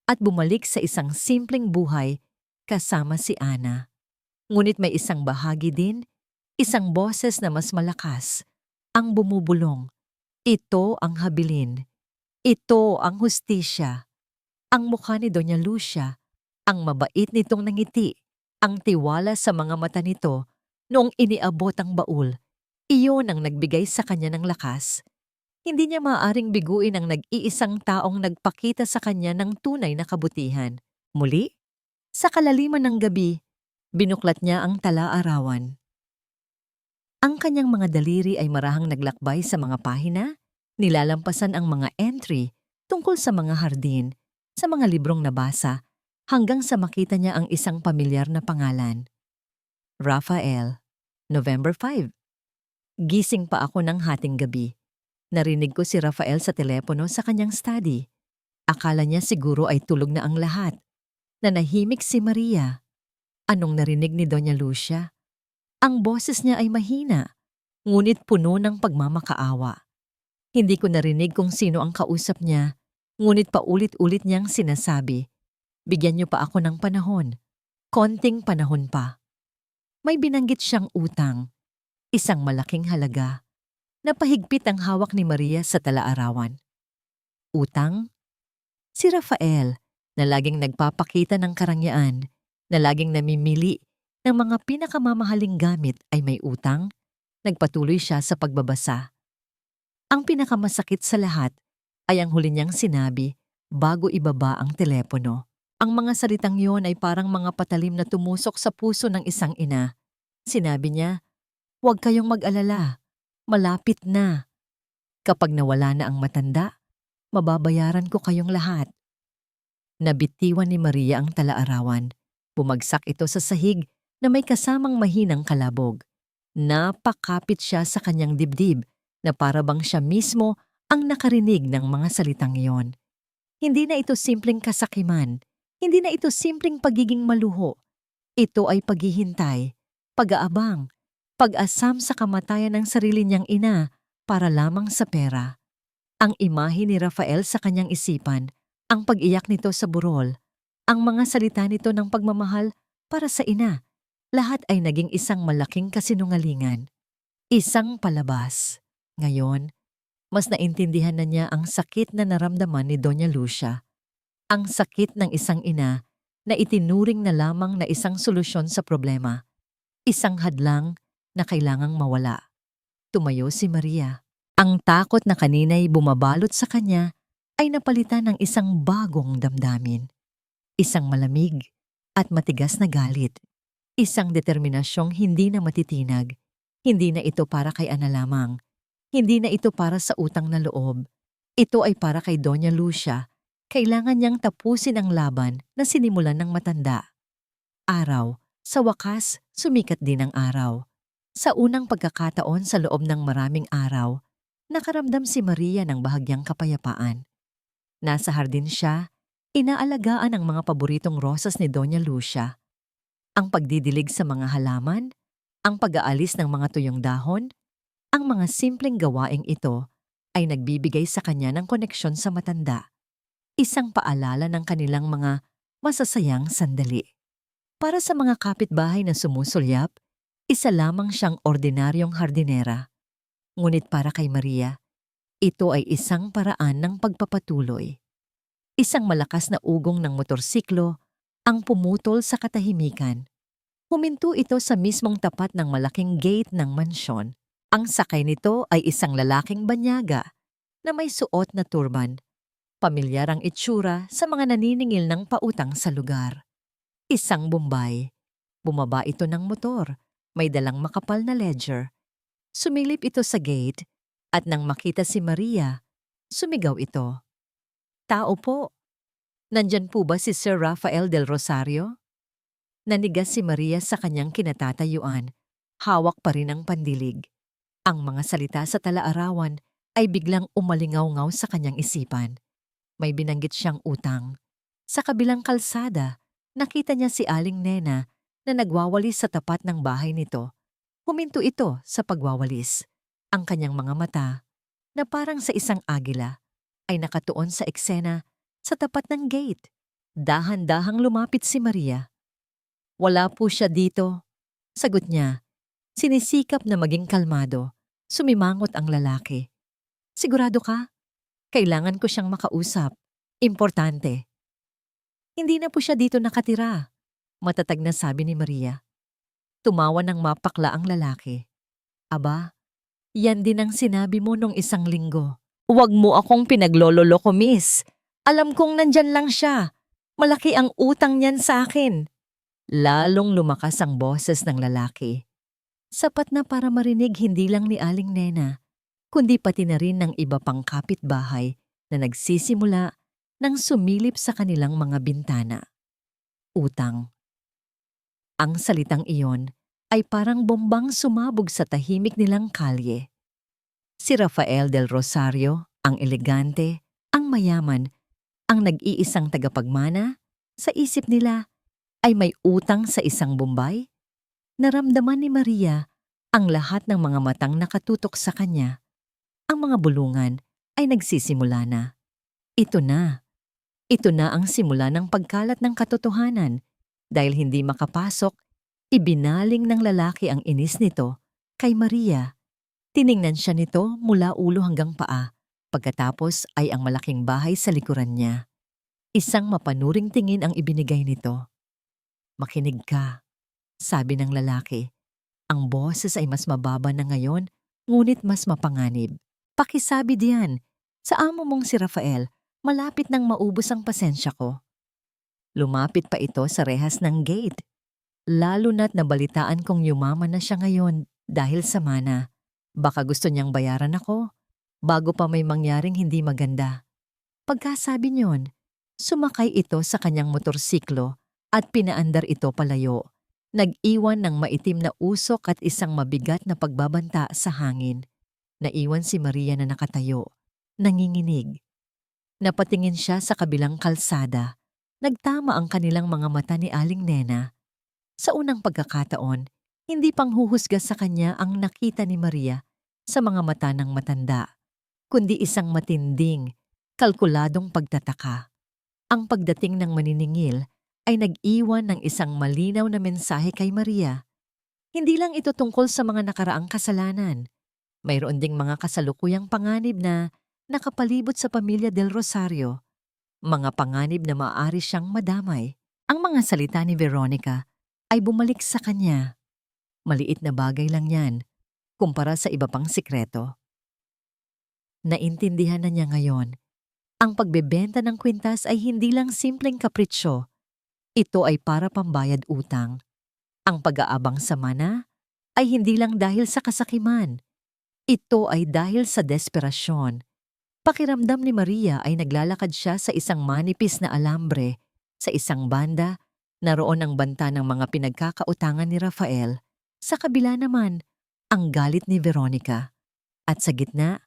at bumalik sa isang simpleng buhay kasama si Ana. Ngunit may isang bahagi din, isang boses na mas malakas, ang bumubulong. Ito ang habilin. Ito ang hustisya. Ang mukha ni Doña Lucia, ang mabait nitong nangiti, ang tiwala sa mga mata nito noong iniabot ang baul. Iyon ang nagbigay sa kanya ng lakas. Hindi niya maaaring biguin ang nag-iisang taong nagpakita sa kanya ng tunay na kabutihan. Muli, sa kalaliman ng gabi, binuklat niya ang tala-arawan. Ang kanyang mga daliri ay marahang naglakbay sa mga pahina, nilalampasan ang mga entry tungkol sa mga hardin, sa mga librong nabasa, hanggang sa makita niya ang isang pamilyar na pangalan. Rafael, November 5. Gising pa ako ng hating gabi. Narinig ko si Rafael sa telepono sa kanyang study. Akala niya siguro ay tulog na ang lahat. Nanahimik si Maria. Anong narinig ni Doña Lucia? Ang boses niya ay mahina, ngunit puno ng pagmamakaawa. Hindi ko narinig kung sino ang kausap niya, ngunit paulit-ulit niyang sinasabi, bigyan niyo pa ako ng panahon. Konting panahon pa. May binanggit siyang utang, isang malaking halaga. Napahigpit ang hawak ni Maria sa tala-arawan. Utang? Si Rafael, na laging nagpapakita ng karangyaan, na laging namimili ng mga pinakamamahaling gamit ay may utang, nagpatuloy siya sa pagbabasa. Ang pinakamasakit sa lahat ay ang huli niyang sinabi bago ibaba ang telepono. Ang mga salitang yon ay parang mga patalim na tumusok sa puso ng isang ina. Sinabi niya, "Huwag kayong mag-alala. Malapit na. Kapag nawala na ang matanda, mababayaran ko kayong lahat." Nabitiwan ni Maria ang talaarawan. Bumagsak ito sa sahig na may kasamang mahinang kalabog. Napakapit siya sa kanyang dibdib na para bang siya mismo ang nakarinig ng mga salitang iyon. Hindi na ito simpleng kasakiman. Hindi na ito simpleng pagiging maluho. Ito ay paghihintay, pag-aabang, pag-asam sa kamatayan ng sarili niyang ina para lamang sa pera. Ang imahe ni Rafael sa kanyang isipan, ang pag-iyak nito sa burol, ang mga salita nito ng pagmamahal para sa ina, lahat ay naging isang malaking kasinungalingan. Isang palabas. Ngayon, mas naintindihan na niya ang sakit na naramdaman ni Doña Lucia. Ang sakit ng isang ina na itinuring na lamang na isang solusyon sa problema. Isang hadlang na kailangang mawala. Tumayo si Maria. Ang takot na kanina'y bumabalot sa kanya ay napalitan ng isang bagong damdamin. Isang malamig at matigas na galit. Isang determinasyong hindi na matitinag. Hindi na ito para kay Ana lamang. Hindi na ito para sa utang na loob. Ito ay para kay Doña Lucia. Kailangan niyang tapusin ang laban na sinimulan ng matanda. Araw, sa wakas, sumikat din ang araw. Sa unang pagkakataon sa loob ng maraming araw, nakaramdam si Maria ng bahagyang kapayapaan. Nasa hardin siya, inaalagaan ang mga paboritong rosas ni Doña Lucia. Ang pagdidilig sa mga halaman, ang pag-aalis ng mga tuyong dahon, ang mga simpleng gawaing ito ay nagbibigay sa kanya ng koneksyon sa matanda. Isang paalala ng kanilang mga masasayang sandali. Para sa mga kapitbahay na sumusulyap, isa lamang siyang ordinaryong hardinera. Ngunit para kay Maria, ito ay isang paraan ng pagpapatuloy. Isang malakas na ugong ng motorsiklo ang pumutol sa katahimikan. Huminto ito sa mismong tapat ng malaking gate ng mansyon. Ang sakay nito ay isang lalaking banyaga na may suot na turban. Pamilyar ang itsura sa mga naniningil ng pautang sa lugar. Isang Bombay. Bumaba ito ng motor. May dalang makapal na ledger. Sumilip ito sa gate at nang makita si Maria, sumigaw ito. "Tao po. Nandyan po ba si Sir Rafael del Rosario?" Nanigas si Maria sa kanyang kinatatayuan. Hawak pa rin ang pandilig. Ang mga salita sa talaarawan ay biglang umalingaw-ngaw sa kanyang isipan. May binanggit siyang utang. Sa kabilang kalsada, nakita niya si Aling Nena na nagwawalis sa tapat ng bahay nito. Huminto ito sa pagwawalis. Ang kanyang mga mata, na parang sa isang agila, ay nakatuon sa eksena sa tapat ng gate. Dahan-dahang lumapit si Maria. "Wala po siya dito," sagot niya. Sinisikap na maging kalmado. Sumimangot ang lalaki. "Sigurado ka? Kailangan ko siyang makausap. Importante." "Hindi na po siya dito nakatira," matatag na sabi ni Maria. Tumawa ng mapakla ang lalaki. "Aba, yan din ang sinabi mo nung isang linggo. Huwag mo akong pinaglololoko, miss. Alam kong nandyan lang siya. Malaki ang utang niyan sa akin." Lalong lumakas ang boses ng lalaki. Sapat na para marinig hindi lang ni Aling Nena, kundi pati na rin ng iba pang kapitbahay na nagsisimula nang sumilip sa kanilang mga bintana. Utang. Ang salitang iyon ay parang bombang sumabog sa tahimik nilang kalye. Si Rafael del Rosario, ang elegante, ang mayaman, ang nag-iisang tagapagmana, sa isip nila ay may utang sa isang Bombay. Naramdaman ni Maria ang lahat ng mga matang nakatutok sa kanya. Ang mga bulungan ay nagsisimula na. Ito na. Ito na ang simula ng pagkalat ng katotohanan. Dahil hindi makapasok, ibinaling ng lalaki ang inis nito kay Maria. Tiningnan siya nito mula ulo hanggang paa. Pagkatapos ay ang malaking bahay sa likuran niya. Isang mapanuring tingin ang ibinigay nito. "Makinig ka," sabi ng lalaki. Ang boses ay mas mababa na ngayon, ngunit mas mapanganib. "Pakisabi diyan, sa amo mong si Rafael, Malapit nang maubos ang pasensya ko. Lumapit pa ito sa rehas ng gate. Lalo na't nabalitaan kong yumaman na siya ngayon dahil sa mana. Baka gusto niyang bayaran ako bago pa may mangyaring hindi maganda. Pagkasabi niyon, sumakay ito sa kanyang motorsiklo at pinaandar ito palayo. Nag-iwan ng maitim na usok at isang mabigat na pagbabanta sa hangin. Naiwan si Maria na nakatayo, nanginginig. Napatingin siya sa kabilang kalsada. Nagtama ang kanilang mga mata ni Aling Nena. Sa unang pagkakataon, hindi panghuhusga sa kanya ang nakita ni Maria sa mga mata ng matanda, kundi isang matinding, kalkuladong pagtataka. Ang pagdating ng maniningil ay nag-iwan ng isang malinaw na mensahe kay Maria. Hindi lang ito tungkol sa mga nakaraang kasalanan. Mayroon ding mga kasalukuyang panganib na nakapalibot sa pamilya Del Rosario. Mga panganib na maaari siyang madamay. Ang mga salita ni Veronica ay bumalik sa kanya. Maliit na bagay lang yan kumpara sa iba pang sikreto. Naintindihan na niya ngayon. Ang pagbebenta ng kwintas ay hindi lang simpleng kapritsyo. Ito ay para pambayad utang. Ang pag-aabang sa mana ay hindi lang dahil sa kasakiman. Ito ay dahil sa desperasyon. Pakiramdam ni Maria ay naglalakad siya sa isang manipis na alambre. Sa isang banda, naroon ang banta ng mga pinagkakautangan ni Rafael. Sa kabila naman, ang galit ni Veronica. At sa gitna,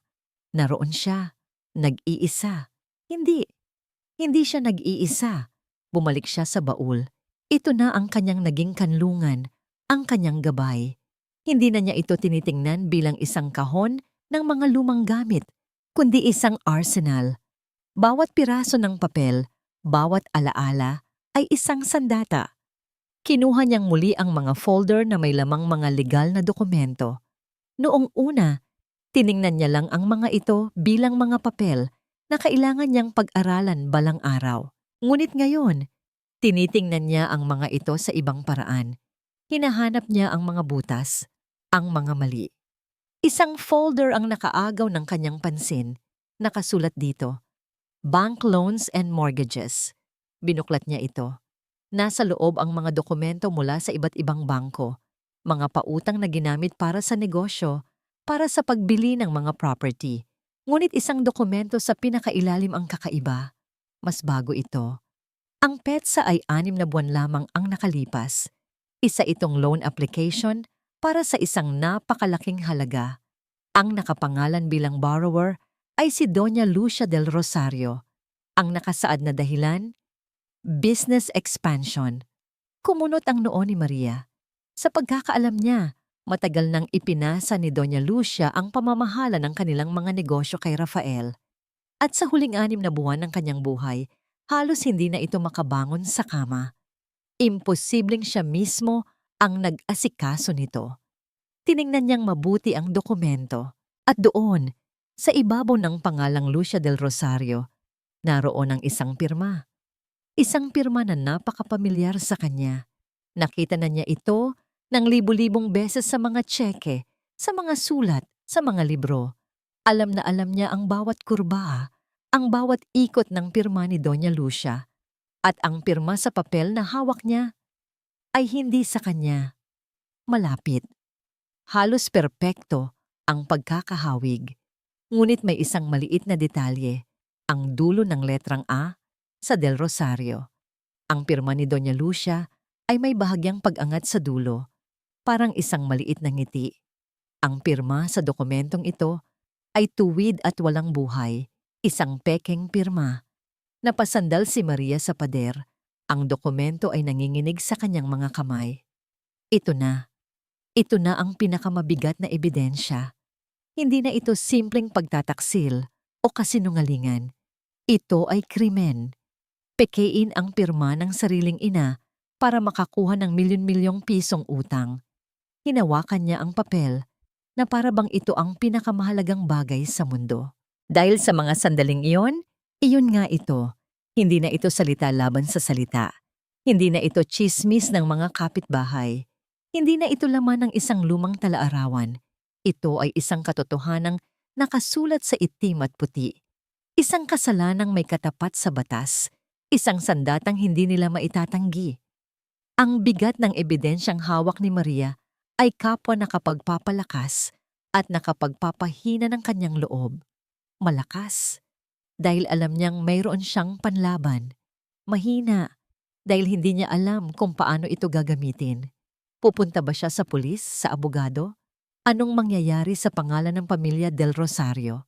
naroon siya, nag-iisa. Hindi siya nag-iisa. Bumalik siya sa baul. Ito na ang kanyang naging kanlungan, ang kanyang gabay. Hindi na niya ito tinitingnan bilang isang kahon ng mga lumang gamit, kundi isang arsenal. Bawat piraso ng papel, bawat alaala ay isang sandata. Kinuha niyang muli ang mga folder na may lamang mga legal na dokumento. Noong una, tiningnan niya lang ang mga ito bilang mga papel na kailangan niyang pag-aralan balang araw. Ngunit ngayon, tinitingnan niya ang mga ito sa ibang paraan. Hinahanap niya ang mga butas, ang mga mali. Isang folder ang nakaagaw ng kanyang pansin. Nakasulat dito, Bank Loans and Mortgages. Binuklat niya ito. Nasa loob ang mga dokumento mula sa iba't ibang bangko, mga pautang na ginamit para sa negosyo, para sa pagbili ng mga property. Ngunit isang dokumento sa pinakailalim ang kakaiba. Mas bago ito. Ang PETSA ay 6 na buwan lamang ang nakalipas. Isa itong loan application para sa isang napakalaking halaga. Ang nakapangalan bilang borrower ay si Doña Lucia del Rosario. Ang nakasaad na dahilan, business expansion. Kumunot ang noo ni Maria. Sa pagkakaalam niya, matagal nang ipinasa ni Doña Lucia ang pamamahala ng kanilang mga negosyo kay Rafael. At sa huling 6 na buwan ng kanyang buhay, halos hindi na ito makabangon sa kama. Imposibleng siya mismo ang nag-asikaso nito. Tiningnan niyang mabuti ang dokumento at doon, sa ibabaw ng pangalang Lucia del Rosario, naroon ang isang pirma. Isang pirma na napakapamilyar sa kanya. Nakita na niya ito ng libu-libong beses sa mga tseke, sa mga sulat, sa mga libro. Alam na alam niya ang bawat kurba, ang bawat ikot ng pirma ni Doña Lucia. At ang pirma sa papel na hawak niya ay hindi sa kanya. Malapit. Halos perpekto ang pagkakahawig. Ngunit may isang maliit na detalye, ang dulo ng letrang A sa Del Rosario. Ang pirma ni Doña Lucia ay may bahagyang pag-angat sa dulo, parang isang maliit na ngiti. Ang pirma sa dokumentong ito ay tuwid at walang buhay, isang pekeng pirma. Napasandal si Maria sa pader. Ang dokumento ay nanginginig sa kanyang mga kamay. Ito na. Ito na ang pinakamabigat na ebidensya. Hindi na ito simpleng pagtataksil o kasinungalingan. Ito ay krimen. Pekein ang pirma ng sariling ina para makakuha ng milyon-milyong pisong utang. Hinawakan niya ang papel na para bang ito ang pinakamahalagang bagay sa mundo. Dahil sa mga sandaling iyon nga ito. Hindi na ito salita laban sa salita. Hindi na ito tsismis ng mga kapitbahay. Hindi na ito laman ng isang lumang talaarawan. Ito ay isang katotohanang nakasulat sa itim at puti. Isang kasalanang may katapat sa batas, isang sandatang hindi nila maitatanggi. Ang bigat ng ebidensyang hawak ni Maria ay kapwa nakapagpapalakas at nakapagpapahina ng kanyang loob. Malakas, dahil alam niyang mayroon siyang panlaban. Mahina, dahil hindi niya alam kung paano ito gagamitin. Pupunta ba siya sa pulis, sa abogado? Anong mangyayari sa pangalan ng pamilya Del Rosario?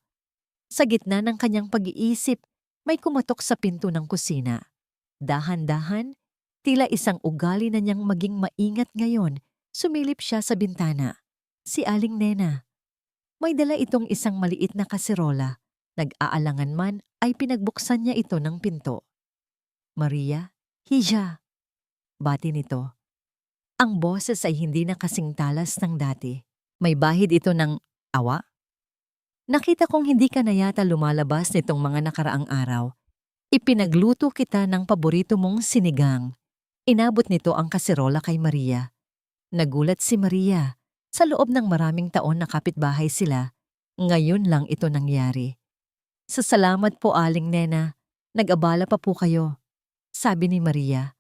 Sa gitna ng kanyang pag-iisip, may kumatok sa pinto ng kusina. Dahan-dahan, tila isang ugali na niyang maging maingat ngayon, sumilip siya sa bintana. Si Aling Nena. May dala itong isang maliit na kaserola. Nag-aalangan man ay pinagbuksan niya ito ng pinto. Maria, Hija. Bati nito. Ang boses ay hindi na kasing talas ng dati. May bahid ito ng awa. Nakita kong hindi ka na yata lumalabas nitong mga nakaraang araw. Ipinagluto kita ng paborito mong sinigang. Inabot nito ang kaserola kay Maria. Nagulat si Maria. Sa loob ng maraming taon na kapitbahay sila, ngayon lang ito nangyari. Sa salamat po, Aling Nena. Nag-abala pa po kayo, sabi ni Maria,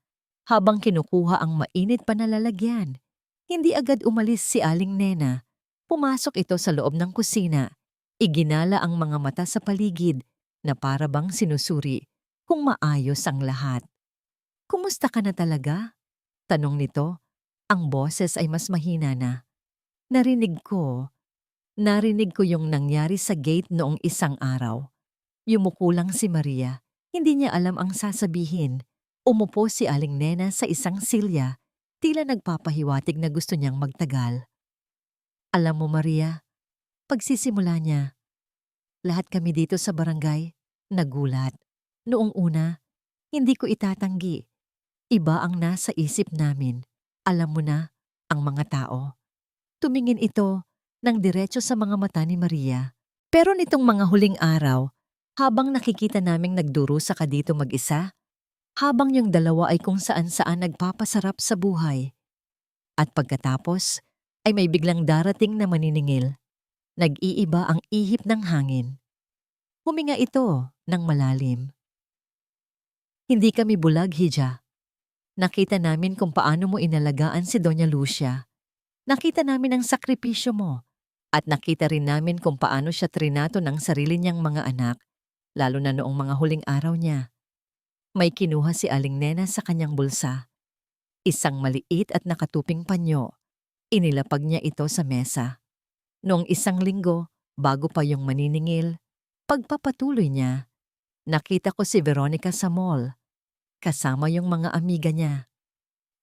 habang kinukuha ang mainit pa na lalagyan. Hindi agad umalis si Aling Nena. Pumasok ito sa loob ng kusina. Iginala ang mga mata sa paligid na para bang sinusuri kung maayos ang lahat. Kumusta ka na talaga? Tanong nito. Ang boses ay mas mahina na. Narinig ko yung nangyari sa gate noong isang araw. Yumuko lang si Maria. Hindi niya alam ang sasabihin. Umupo si Aling Nena sa isang silya, tila nagpapahiwatig na gusto niyang magtagal. Alam mo, Maria, pagsisimula niya, lahat kami dito sa barangay, nagulat. Noong una, hindi ko itatanggi. Iba ang nasa isip namin. Alam mo na, ang mga tao. Tumingin ito ng diretso sa mga mata ni Maria. Pero nitong mga huling araw, habang nakikita naming nagdurusa ka dito mag-isa, habang yung dalawa ay kung saan-saan nagpapasarap sa buhay. At pagkatapos, ay may biglang darating na maniningil. Nag-iiba ang ihip ng hangin. Huminga ito ng malalim. Hindi kami bulag, Hija. Nakita namin kung paano mo inalagaan si Doña Lucia. Nakita namin ang sakripisyo mo. At nakita rin namin kung paano siya trinato ng sarili niyang mga anak, lalo na noong mga huling araw niya. May kinuha si Aling Nena sa kanyang bulsa. Isang maliit at nakatuping panyo. Inilapag niya ito sa mesa. Noong isang linggo, bago pa yung maniningil, pagpapatuloy niya, nakita ko si Veronica sa mall, kasama yung mga amiga niya.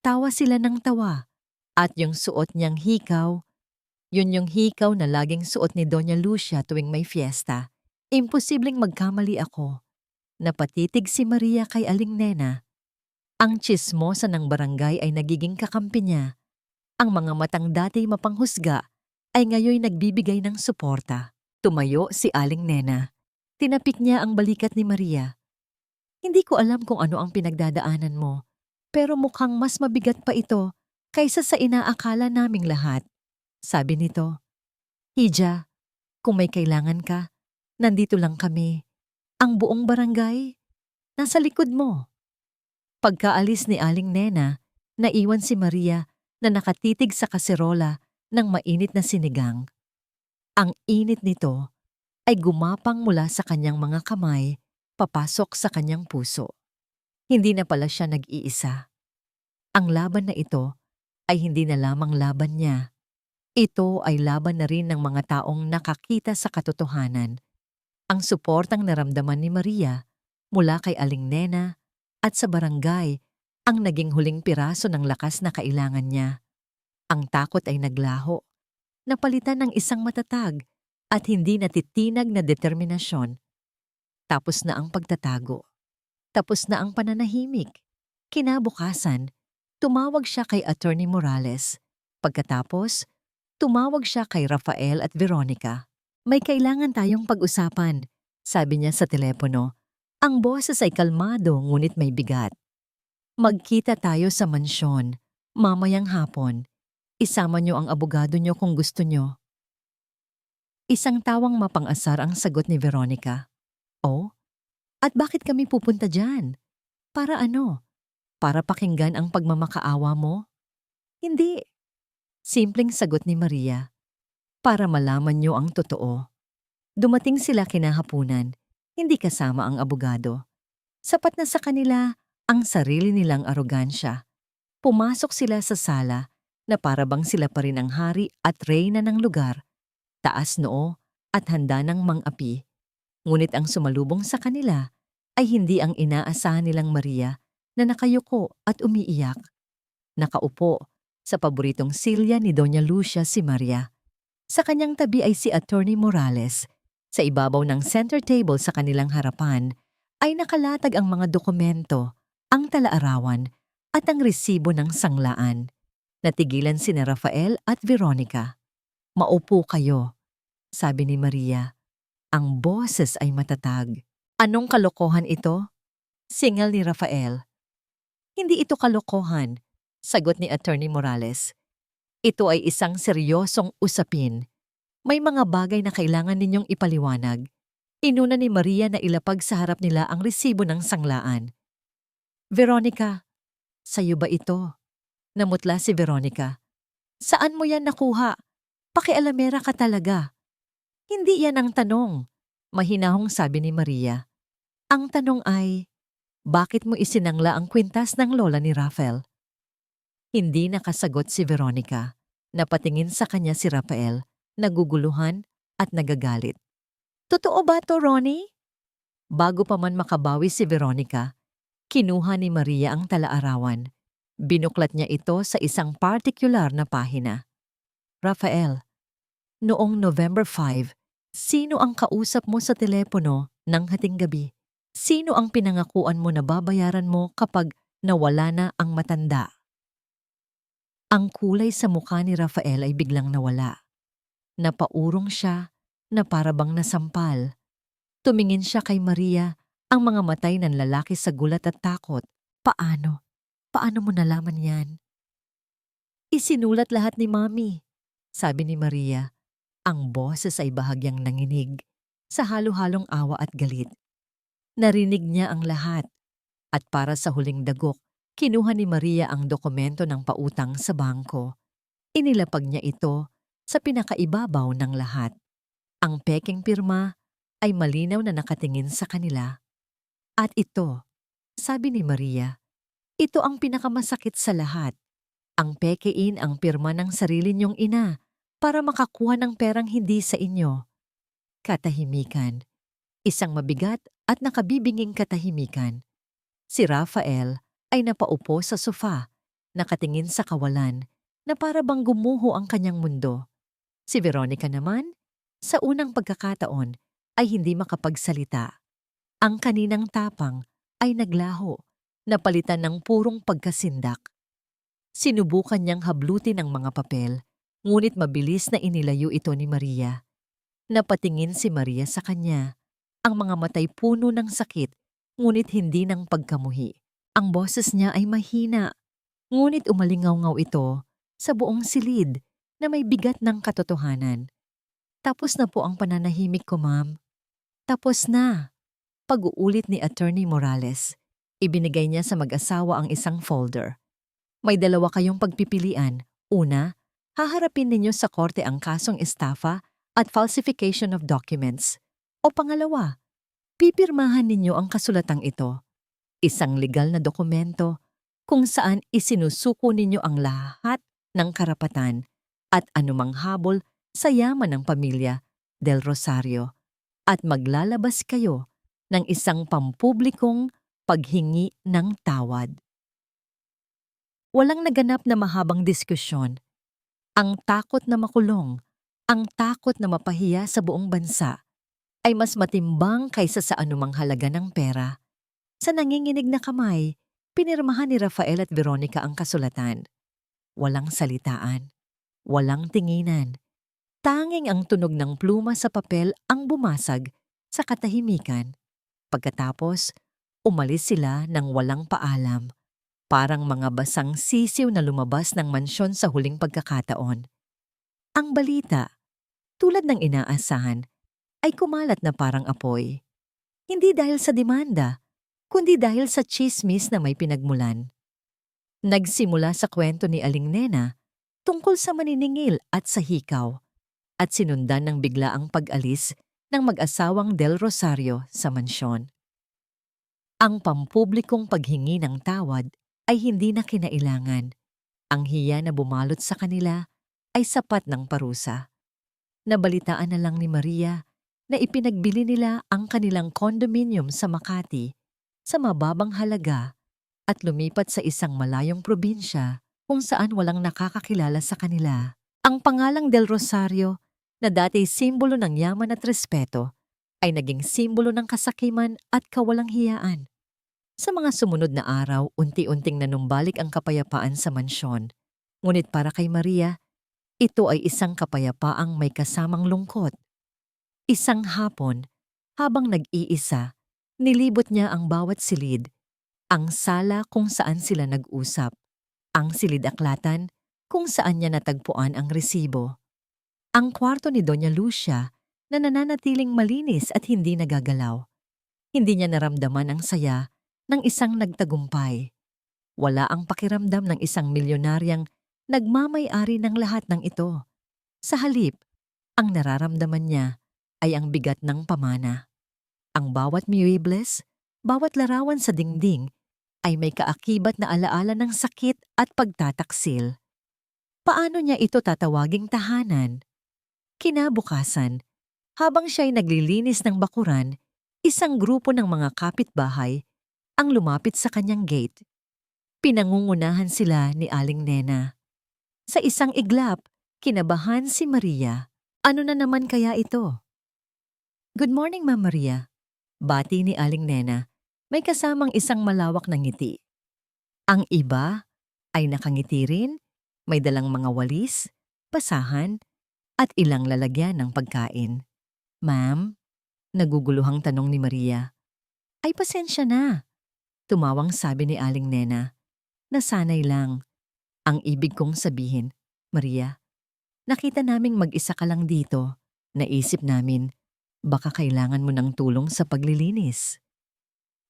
Tawa sila ng tawa, at yung suot niyang hikaw, yun yung hikaw na laging suot ni Doña Lucia tuwing may fiesta. Imposibleng magkamali ako. Napatitig si Maria kay Aling Nena. Ang tsismosa ng barangay ay nagiging kakampi niya. Ang mga matang dati mapanghusga ay ngayon nagbibigay ng suporta. Tumayo si Aling Nena. Tinapik niya ang balikat ni Maria. Hindi ko alam kung ano ang pinagdadaanan mo, pero mukhang mas mabigat pa ito kaysa sa inaakala naming lahat. Sabi nito, Hija, kung may kailangan ka, nandito lang kami. Ang buong barangay, nasa likod mo. Pagkaalis ni Aling Nena, naiwan si Maria na nakatitig sa kaserola ng mainit na sinigang. Ang init nito ay gumapang mula sa kanyang mga kamay, papasok sa kanyang puso. Hindi na pala siya nag-iisa. Ang laban na ito ay hindi na lamang laban niya. Ito ay laban na rin ng mga taong nakakita sa katotohanan. Ang suportang naramdaman ni Maria mula kay Aling Nena at sa barangay ang naging huling piraso ng lakas na kailangan niya. Ang takot ay naglaho, napalitan ng isang matatag at hindi natitinag na determinasyon. Tapos na ang pagtatago. Tapos na ang pananahimik. Kinabukasan, tumawag siya kay Attorney Morales. Pagkatapos, tumawag siya kay Rafael at Veronica. May kailangan tayong pag-usapan, sabi niya sa telepono. Ang boses ay kalmado ngunit may bigat. Magkita tayo sa mansyon, mamayang hapon. Isama niyo ang abogado niyo kung gusto niyo. Isang tawang mapang-asar ang sagot ni Veronica. Oh, At bakit kami pupunta dyan? Para ano? Para pakinggan ang pagmamakaawa mo? Hindi. Simpleng sagot ni Maria. Para malaman niyo ang totoo. Dumating sila kinahapunan, hindi kasama ang abogado. Sapat na sa kanila ang sarili nilang arogansya. Pumasok sila sa sala na para bang sila pa rin ang hari at reyna ng lugar, taas noo at handa ng mang-api. Ngunit ang sumalubong sa kanila ay hindi ang inaasahan nilang Maria na nakayuko at umiiyak. Nakaupo sa paboritong silya ni Doña Lucia si Maria. Sa kanyang tabi ay si Attorney Morales. Sa ibabaw ng center table sa kanilang harapan ay nakalatag ang mga dokumento, ang talaarawan at ang resibo ng sanglaan. Natigilan sina Rafael at Veronica. Maupo kayo, sabi ni Maria. Ang boses ay matatag. Anong kalokohan ito? Singal ni Rafael. Hindi ito kalokohan, sagot ni Attorney Morales. Ito ay isang seryosong usapin. May mga bagay na kailangan ninyong ipaliwanag. Inuna ni Maria na ilapag sa harap nila ang resibo ng sanglaan. Veronica, sa'yo ba ito? Namutla si Veronica. Saan mo yan nakuha? Pakialamera ka talaga. Hindi yan ang tanong, mahinahong sabi ni Maria. Ang tanong ay, bakit mo isinangla ang kwintas ng lola ni Rafael? Hindi nakasagot si Veronica. Napatingin sa kanya si Rafael, naguguluhan at nagagalit. Totoo ba to, Ronnie? Bago pa man makabawi si Veronica, kinuha ni Maria ang talaarawan. Binuklat niya ito sa isang partikular na pahina. Rafael, noong November 5, sino ang kausap mo sa telepono ng hating gabi? Sino ang pinangakuan mo na babayaran mo kapag nawala na ang matanda? Ang kulay sa mukha ni Rafael ay biglang nawala. Napaurong siya na para bang nasampal. Tumingin siya kay Maria, ang mga matay ng lalaki sa gulat at takot. Paano? Paano mo nalaman yan? Isinulat lahat ni Mami, sabi ni Maria. Ang boses ay bahagyang nanginig sa halo-halong awa at galit. Narinig niya ang lahat at para sa huling dagok, kinuha ni Maria ang dokumento ng pautang sa bangko. Inilapag niya ito sa pinakaibabaw ng lahat. Ang peking pirma ay malinaw na nakatingin sa kanila. At ito, sabi ni Maria, ito ang pinakamasakit sa lahat. Ang pekein ang pirma ng sarili niyong ina para makakuha ng perang hindi sa inyo. Katahimikan. Isang mabigat at nakabibinging katahimikan. Si Rafael ay napaupo sa sofa, nakatingin sa kawalan na para bang gumuho ang kanyang mundo. Si Veronica naman, sa unang pagkakataon, ay hindi makapagsalita. Ang kaninang tapang ay naglaho, napalitan ng purong pagkasindak. Sinubukan niyang hablutin ang mga papel, ngunit mabilis na inilayo ito ni Maria. Napatingin si Maria sa kanya, ang mga matay puno ng sakit, ngunit hindi ng pagkamuhi. Ang boses niya ay mahina, ngunit umalingaw-ngaw ito sa buong silid na may bigat ng katotohanan. Tapos na po ang pananahimik ko, ma'am. Tapos na. Pag-uulit ni Attorney Morales. Ibinigay niya sa mag-asawa ang isang folder. May dalawa kayong pagpipilian. Una, haharapin ninyo sa korte ang kasong estafa at falsification of documents. O pangalawa, pipirmahan ninyo ang kasulatang ito. Isang legal na dokumento kung saan isinusuko ninyo ang lahat ng karapatan at anumang habol sa yaman ng pamilya Del Rosario at maglalabas kayo ng isang pampublikong paghingi ng tawad. Walang naganap na mahabang diskusyon. Ang takot na makulong, ang takot na mapahiya sa buong bansa ay mas matimbang kaysa sa anumang halaga ng pera. Sa nanginginig na kamay, pinirmahan ni Rafael at Veronica ang kasulatan. Walang salitaan, walang tinginan. Tanging ang tunog ng pluma sa papel ang bumasag sa katahimikan. Pagkatapos, umalis sila ng walang paalam, parang mga basang sisiw na lumabas ng mansyon sa huling pagkakataon. Ang balita, tulad ng inaasahan, ay kumalat na parang apoy. Hindi dahil sa demanda, kundi dahil sa tsismis na may pinagmulan. Nagsimula sa kwento ni Aling Nena tungkol sa maniningil at sa hikaw, at sinundan ng biglaang pag-alis ng mag-asawang Del Rosario sa mansyon. Ang pampublikong paghingi ng tawad ay hindi na kinailangan. Ang hiya na bumalot sa kanila ay sapat ng parusa. Nabalitaan na lang ni Maria na ipinagbili nila ang kanilang condominium sa Makati sa mababang halaga at lumipat sa isang malayong probinsya kung saan walang nakakakilala sa kanila. Ang pangalang Del Rosario, na dati simbolo ng yaman at respeto, ay naging simbolo ng kasakiman at kawalang hiyaan. Sa mga sumunod na araw, unti-unting nanumbalik ang kapayapaan sa mansyon. Ngunit para kay Maria, ito ay isang kapayapaang may kasamang lungkot. Isang hapon, habang nag-iisa, nilibot niya ang bawat silid, ang sala kung saan sila nag-usap, ang silid-aklatan kung saan niya natagpuan ang resibo, ang kwarto ni Doña Lucia na nananatiling malinis at hindi nagagalaw. Hindi niya naramdaman ang saya ng isang nagtagumpay. Wala ang pakiramdam ng isang milyonaryang nagmamay-ari ng lahat ng ito. Sa halip, ang nararamdaman niya ay ang bigat ng pamana. Ang bawat muebles, bawat larawan sa dingding ay may kaakibat na alaala ng sakit at pagtataksil. Paano niya ito tatawaging tahanan? Kinabukasan, habang siya'y naglilinis ng bakuran, isang grupo ng mga kapitbahay ang lumapit sa kanyang gate. Pinangungunahan sila ni Aling Nena. Sa isang iglap, kinabahan si Maria. Ano na naman kaya ito? "Good morning, Ma'am Maria." Bati ni Aling Nena, may kasamang isang malawak na ngiti. Ang iba ay nakangiti rin, may dalang mga walis, basahan, at ilang lalagyan ng pagkain. "Ma'am?" Naguguluhang tanong ni Maria. "Ay, pasensya na." Tumawang sabi ni Aling Nena. "Nasanay lang." Ang ibig kong sabihin, Maria, nakita naming mag-isa ka lang dito. Naisip namin, baka kailangan mo ng tulong sa paglilinis.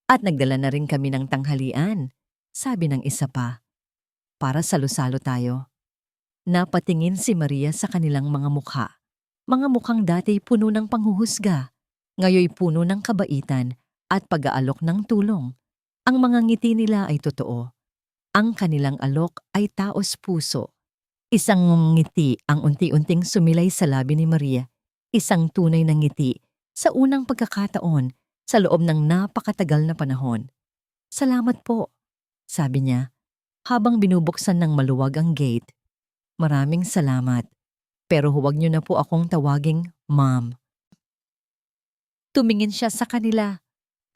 "At nagdala na rin kami ng tanghalian," sabi ng isa pa. "Para salo-salo tayo." Napatingin si Maria sa kanilang mga mukha. Mga mukhang dati puno ng panghuhusga, ngayoy puno ng kabaitan at pag-aalok ng tulong. Ang mga ngiti nila ay totoo. Ang kanilang alok ay taos puso. Isang ngiti ang unti-unting sumilay sa labi ni Maria. Isang tunay na ngiti sa unang pagkakataon sa loob ng napakatagal na panahon. "Salamat po," sabi niya, habang binubuksan ng maluwag ang gate. "Maraming salamat, pero huwag niyo na po akong tawaging Ma'am." Tumingin siya sa kanila.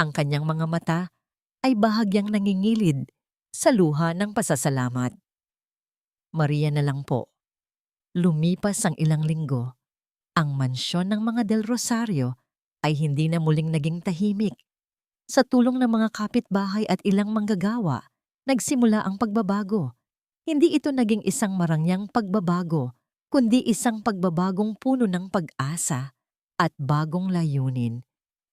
Ang kanyang mga mata ay bahagyang nangingilid sa luha ng pasasalamat. Maria na lang po. Lumipas ang ilang linggo. Ang mansyon ng mga Del Rosario ay hindi na muling naging tahimik. Sa tulong ng mga kapitbahay at ilang manggagawa, nagsimula ang pagbabago. Hindi ito naging isang marangyang pagbabago, kundi isang pagbabagong puno ng pag-asa at bagong layunin.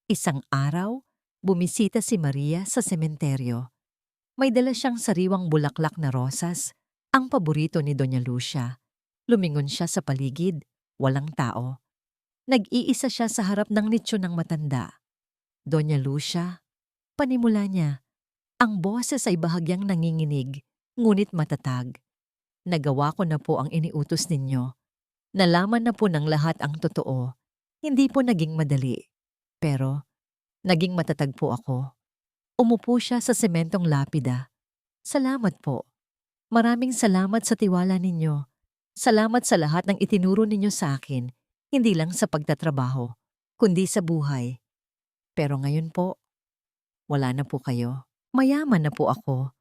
Isang araw, bumisita si Maria sa sementeryo. May dala siyang sariwang bulaklak na rosas, ang paborito ni Doña Lucia. Lumingon siya sa paligid, walang tao. Nag-iisa siya sa harap ng nicho ng matanda. "Doña Lucia," panimula niya. Ang boses ay bahagyang nanginginig, ngunit matatag. "Nagawa ko na po ang iniutos ninyo. Nalaman na po ng lahat ang totoo. Hindi po naging madali. Pero, naging matatag po ako." Umupo siya sa sementong lapida. "Salamat po. Maraming salamat sa tiwala ninyo. Salamat sa lahat ng itinuro ninyo sa akin, hindi lang sa pagtatrabaho, kundi sa buhay. Pero ngayon po, wala na po kayo. Mayaman na po ako.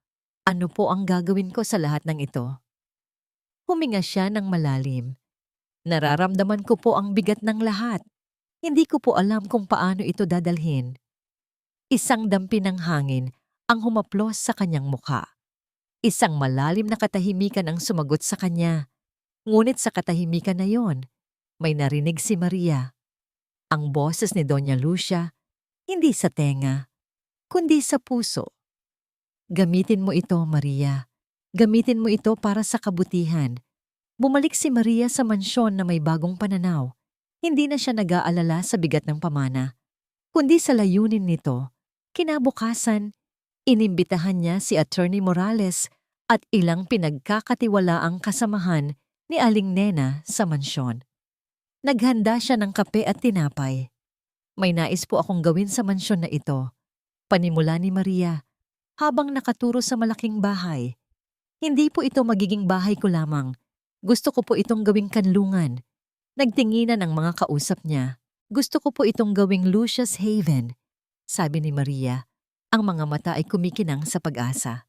Ano po ang gagawin ko sa lahat ng ito?" Huminga siya ng malalim. "Nararamdaman ko po ang bigat ng lahat. Hindi ko po alam kung paano ito dadalhin." Isang dampi ng hangin ang humaplos sa kanyang mukha. Isang malalim na katahimikan ang sumagot sa kanya. Ngunit sa katahimikan na yon, may narinig si Maria. Ang boses ni Doña Lucia Hindi sa tenga, kundi sa puso. Gamitin mo ito, Maria. Gamitin mo ito para sa kabutihan. Bumalik si Maria sa mansyon na may bagong pananaw. Hindi na siya nag-aalala sa bigat ng pamana, kundi sa layunin nito. Kinabukasan, inimbitahan niya si Attorney Morales at ilang pinagkakatiwalaang kasamahan ni Aling Nena sa mansyon. Naghanda siya ng kape at tinapay. May nais po akong gawin sa mansyon na ito, panimula ni Maria, habang nakaturo sa malaking bahay. Hindi po ito magiging bahay ko lamang. Gusto ko po itong gawing kanlungan. Nagtinginan ang mga kausap niya. Gusto ko po itong gawing Lucia's Haven, sabi ni Maria. Ang mga mata ay kumikinang sa pag-asa.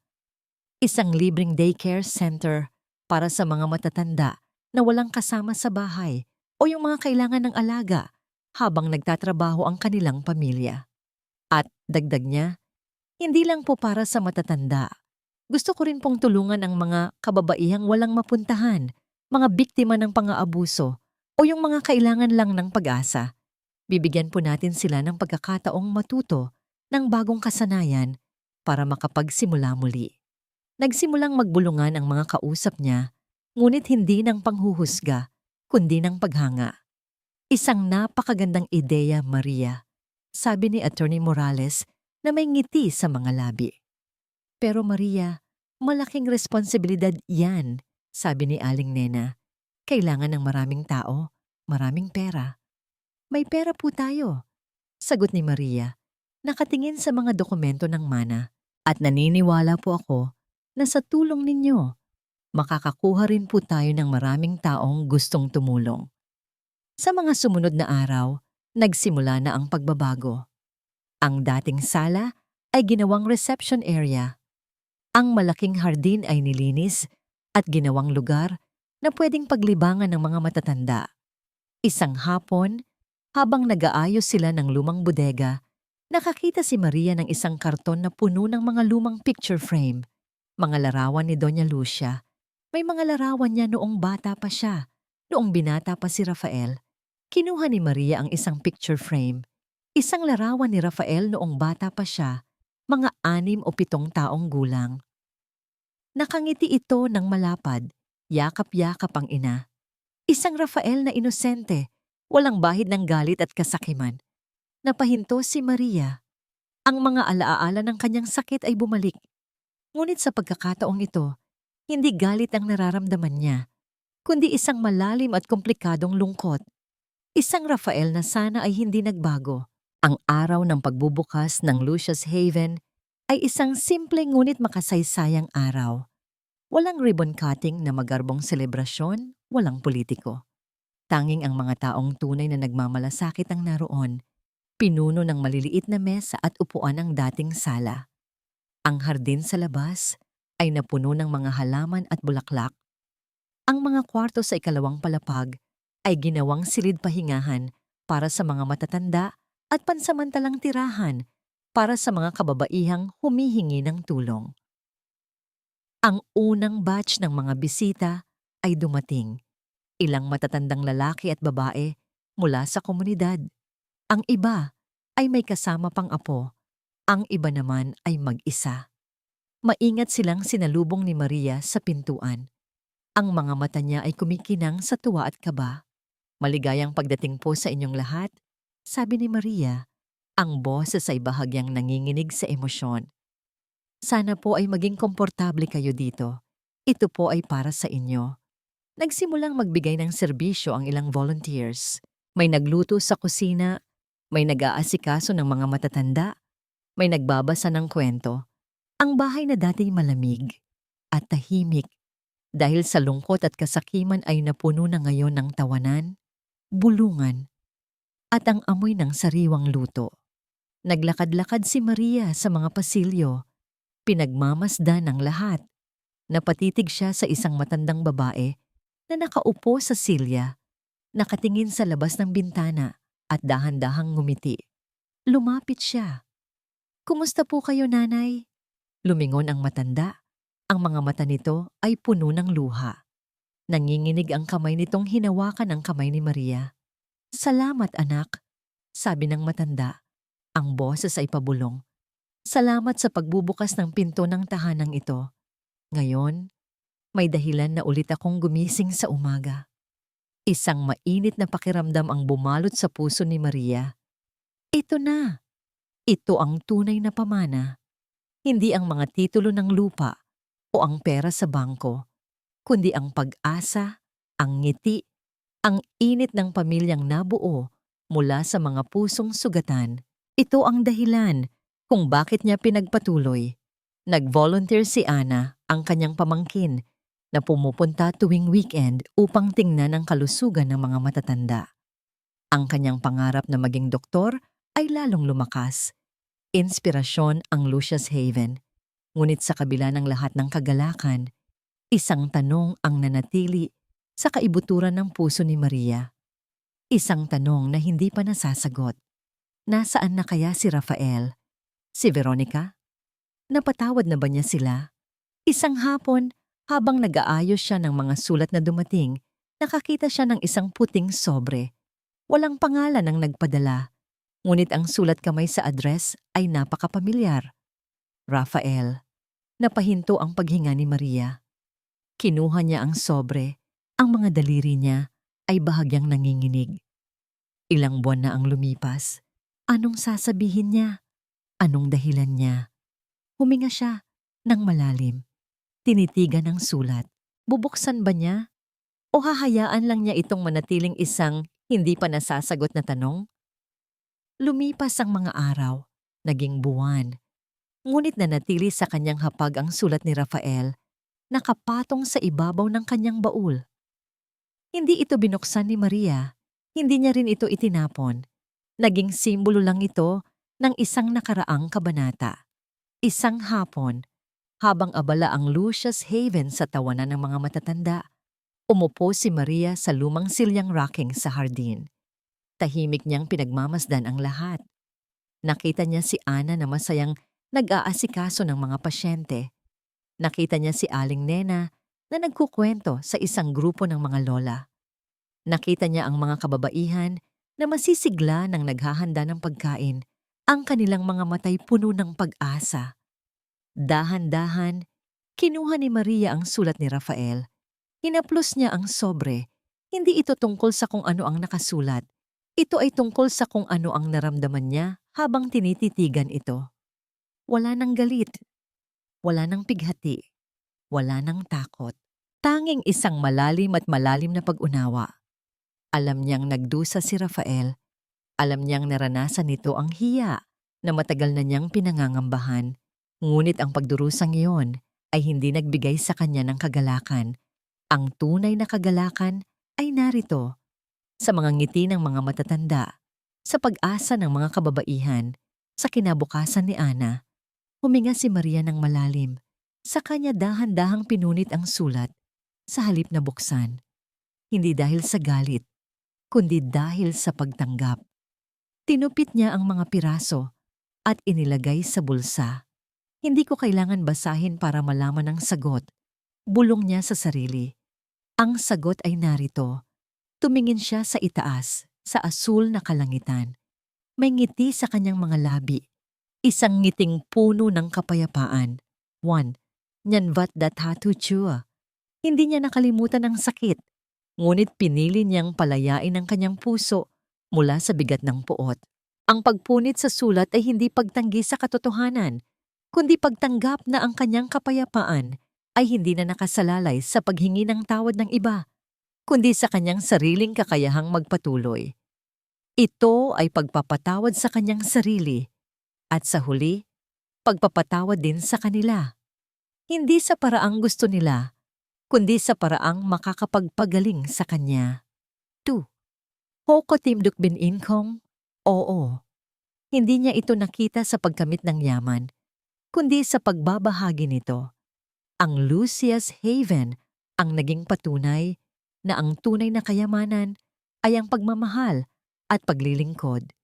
Isang libreng daycare center para sa mga matatanda na walang kasama sa bahay o yung mga kailangan ng alaga habang nagtatrabaho ang kanilang pamilya. At dagdag niya, hindi lang po para sa matatanda. Gusto ko rin pong tulungan ang mga kababaihang walang mapuntahan, mga biktima ng pang-aabuso o yung mga kailangan lang ng pag-asa. Bibigyan po natin sila ng pagkakataong matuto ng bagong kasanayan para makapagsimula muli. Nagsimulang magbulungan ang mga kausap niya, ngunit hindi ng panghuhusga, kundi ng paghanga. Isang napakagandang ideya, Maria, sabi ni Attorney Morales na may ngiti sa mga labi. Pero Maria, malaking responsibilidad yan, sabi ni Aling Nena. Kailangan ng maraming tao, maraming pera. May pera po tayo, sagot ni Maria, nakatingin sa mga dokumento ng mana. At naniniwala po ako na sa tulong ninyo, makakakuha rin po tayo ng maraming taong gustong tumulong. Sa mga sumunod na araw, nagsimula na ang pagbabago. Ang dating sala ay ginawang reception area. Ang malaking hardin ay nilinis at ginawang lugar na pwedeng paglibangan ng mga matatanda. Isang hapon, habang nag-aayos sila ng lumang bodega, nakakita si Maria ng isang karton na puno ng mga lumang picture frame, mga larawan ni Doña Lucia. May mga larawan niya noong bata pa siya, noong binata pa si Rafael. Kinuha ni Maria ang isang picture frame, isang larawan ni Rafael noong bata pa siya, mga 6 o 7 taong gulang. Nakangiti ito ng malapad, yakap-yakap ang ina. Isang Rafael na inosente, walang bahid ng galit at kasakiman. Napahinto si Maria. Ang mga alaala ng kanyang sakit ay bumalik. Ngunit sa pagkakataong ito, hindi galit ang nararamdaman niya, kundi isang malalim at komplikadong lungkot. Isang Rafael na sana ay hindi nagbago. Ang araw ng pagbubukas ng Lucia's Haven ay isang simple ngunit makasaysayang araw. Walang ribbon cutting na magarbong selebrasyon, walang politiko. Tanging ang mga taong tunay na nagmamalasakit ang naroon. Pinuno ng maliliit na mesa at upuan ang dating sala. Ang hardin sa labas ay napuno ng mga halaman at bulaklak. Ang mga kwarto sa ikalawang palapag ay ginawang silid pahingahan para sa mga matatanda at pansamantalang tirahan para sa mga kababaihang humihingi ng tulong. Ang unang batch ng mga bisita ay dumating. Ilang matatandang lalaki at babae mula sa komunidad. Ang iba ay may kasama pang apo. Ang iba naman ay mag-isa. Maingat silang sinalubong ni Maria sa pintuan. Ang mga mata niya ay kumikinang sa tuwa at kaba. Maligayang pagdating po sa inyong lahat, sabi ni Maria. Ang boses ay bahagyang nanginginig sa emosyon. Sana po ay maging komportable kayo dito. Ito po ay para sa inyo. Nagsimulang magbigay ng serbisyo ang ilang volunteers. May nagluto sa kusina, may nag-aasikaso ng mga matatanda, may nagbabasa ng kwento. Ang bahay na dati malamig at tahimik dahil sa lungkot at kasakiman ay napuno na ngayon ng tawanan, bulungan, at ang amoy ng sariwang luto. Naglakad-lakad si Maria sa mga pasilyo, pinagmamasdan ng lahat. Napatitig siya sa isang matandang babae na nakaupo sa silya, nakatingin sa labas ng bintana at dahan-dahang ngumiti. Lumapit siya. "Kumusta po kayo, nanay?" Lumingon ang matanda. Ang mga mata nito ay puno ng luha. Nanginginig ang kamay nitong hinawakan ang kamay ni Maria. "Salamat, anak," sabi ng matanda. Ang boses ay pabulong. Salamat sa pagbubukas ng pinto ng tahanang ito. Ngayon, may dahilan na ulit akong gumising sa umaga. Isang mainit na pakiramdam ang bumalot sa puso ni Maria. Ito na. Ito ang tunay na pamana. Hindi ang mga titulo ng lupa o ang pera sa bangko, kundi ang pag-asa, ang ngiti, ang init ng pamilyang nabuo mula sa mga pusong sugatan. Ito ang dahilan kung bakit niya pinagpatuloy. Nag-volunteer si Ana, ang kanyang pamangkin, na pumupunta tuwing weekend upang tingnan ang kalusugan ng mga matatanda. Ang kanyang pangarap na maging doktor ay lalong lumakas. Inspirasyon ang Lucia's Haven. Ngunit sa kabila ng lahat ng kagalakan, isang tanong ang nanatili sa kaibuturan ng puso ni Maria. Isang tanong na hindi pa nasasagot. Nasaan na kaya si Rafael? Si Veronica? Napatawad na ba niya sila? Isang hapon, habang nag-aayos siya ng mga sulat na dumating, nakakita siya ng isang puting sobre. Walang pangalan ang nagpadala, ngunit ang sulat kamay sa address ay napakapamilyar. Rafael. Napahinto ang paghinga ni Maria. Kinuha niya ang sobre. Ang mga daliri niya ay bahagyang nanginginig. Ilang buwan na ang lumipas. Anong sasabihin niya? Anong dahilan niya? Huminga siya ng malalim. Tinitigan ang sulat. Bubuksan ba niya? O hahayaan lang niya itong manatiling isang hindi pa nasasagot na tanong? Lumipas ang mga araw, naging buwan. Ngunit nanatili sa kanyang hapag ang sulat ni Rafael, nakapatong sa ibabaw ng kanyang baul. Hindi ito binuksan ni Maria, hindi niya rin ito itinapon. Naging simbolo lang ito ng isang nakaraang kabanata. Isang hapon, habang abala ang Lucia's Haven sa tawanan ng mga matatanda, umupo si Maria sa lumang silyang rocking sa hardin. Tahimik niyang pinagmamasdan ang lahat. Nakita niya si Ana na masayang nag-aasikaso ng mga pasyente. Nakita niya si Aling Nena na nagkukwento sa isang grupo ng mga lola. Nakita niya ang mga kababaihan na masisigla ng naghahanda ng pagkain, ang kanilang mga matay puno ng pag-asa. Dahan-dahan, kinuha ni Maria ang sulat ni Rafael. Hinaplos niya ang sobre. Hindi ito tungkol sa kung ano ang nakasulat. Ito ay tungkol sa kung ano ang naramdaman niya habang tinititigan ito. Wala nang galit. Wala nang pighati. Wala nang takot. Tanging isang malalim at malalim na pag-unawa. Alam niyang nagdusa si Rafael. Alam niyang naranasan nito ang hiya na matagal na niyang pinangangambahan. Ngunit ang pagdurusang iyon ay hindi nagbigay sa kanya ng kagalakan. Ang tunay na kagalakan ay narito, sa mga ngiti ng mga matatanda, sa pag-asa ng mga kababaihan, sa kinabukasan ni Ana. Huminga si Maria ng malalim. Sa kanya dahan-dahang pinunit ang sulat, sa halip na buksan. Hindi dahil sa galit, kundi dahil sa pagtanggap. Tinupit niya ang mga piraso at inilagay sa bulsa. Hindi ko kailangan basahin para malaman ang sagot. Bulong niya sa sarili. Ang sagot ay narito. Tumingin siya sa itaas, sa asul na kalangitan. May ngiti sa kanyang mga labi. Isang ngiting puno ng kapayapaan. 1. Nyanvat dathatu chua. Hindi niya nakalimutan ang sakit. Ngunit pinili niyang palayain ang kanyang puso mula sa bigat ng puot. Ang pagpunit sa sulat ay hindi pagtanggi sa katotohanan, kundi pagtanggap na ang kanyang kapayapaan ay hindi na nakasalalay sa paghingi ng tawad ng iba, kundi sa kanyang sariling kakayahang magpatuloy. Ito ay pagpapatawad sa kanyang sarili at sa huli, pagpapatawad din sa kanila. Hindi sa paraang gusto nila, kundi sa paraang makakapagpagaling sa kanya. 2. Hoko timduk bin inkong? Oo. Hindi niya ito nakita sa pagkamit ng yaman, kundi sa pagbabahagi nito. Ang Lucia's Haven ang naging patunay na ang tunay na kayamanan ay ang pagmamahal at paglilingkod.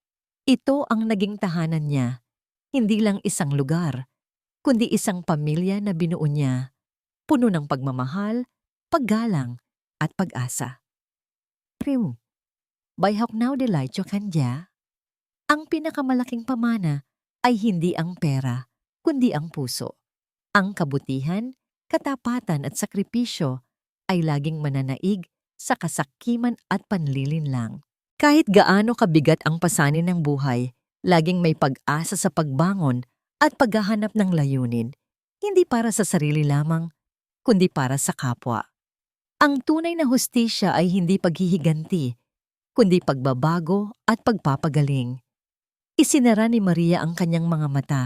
Ito ang naging tahanan niya, hindi lang isang lugar, kundi isang pamilya na binuo niya, puno ng pagmamahal, paggalang at pag-asa. Prim, bayhok now delight yo kanya. Ang pinakamalaking pamana ay hindi ang pera, kundi ang puso. Ang kabutihan, katapatan at sakripisyo ay laging mananaig sa kasakiman at panlilinlang. Kahit gaano kabigat ang pasanin ng buhay, laging may pag-asa sa pagbangon at paghahanap ng layunin, hindi para sa sarili lamang, kundi para sa kapwa. Ang tunay na hustisya ay hindi paghihiganti, kundi pagbabago at pagpapagaling. Isinara ni Maria ang kanyang mga mata,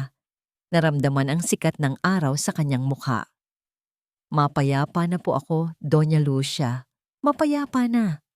naramdaman ang sikat ng araw sa kanyang mukha. Mapayapa na po ako, Doña Lucia. Mapayapa na.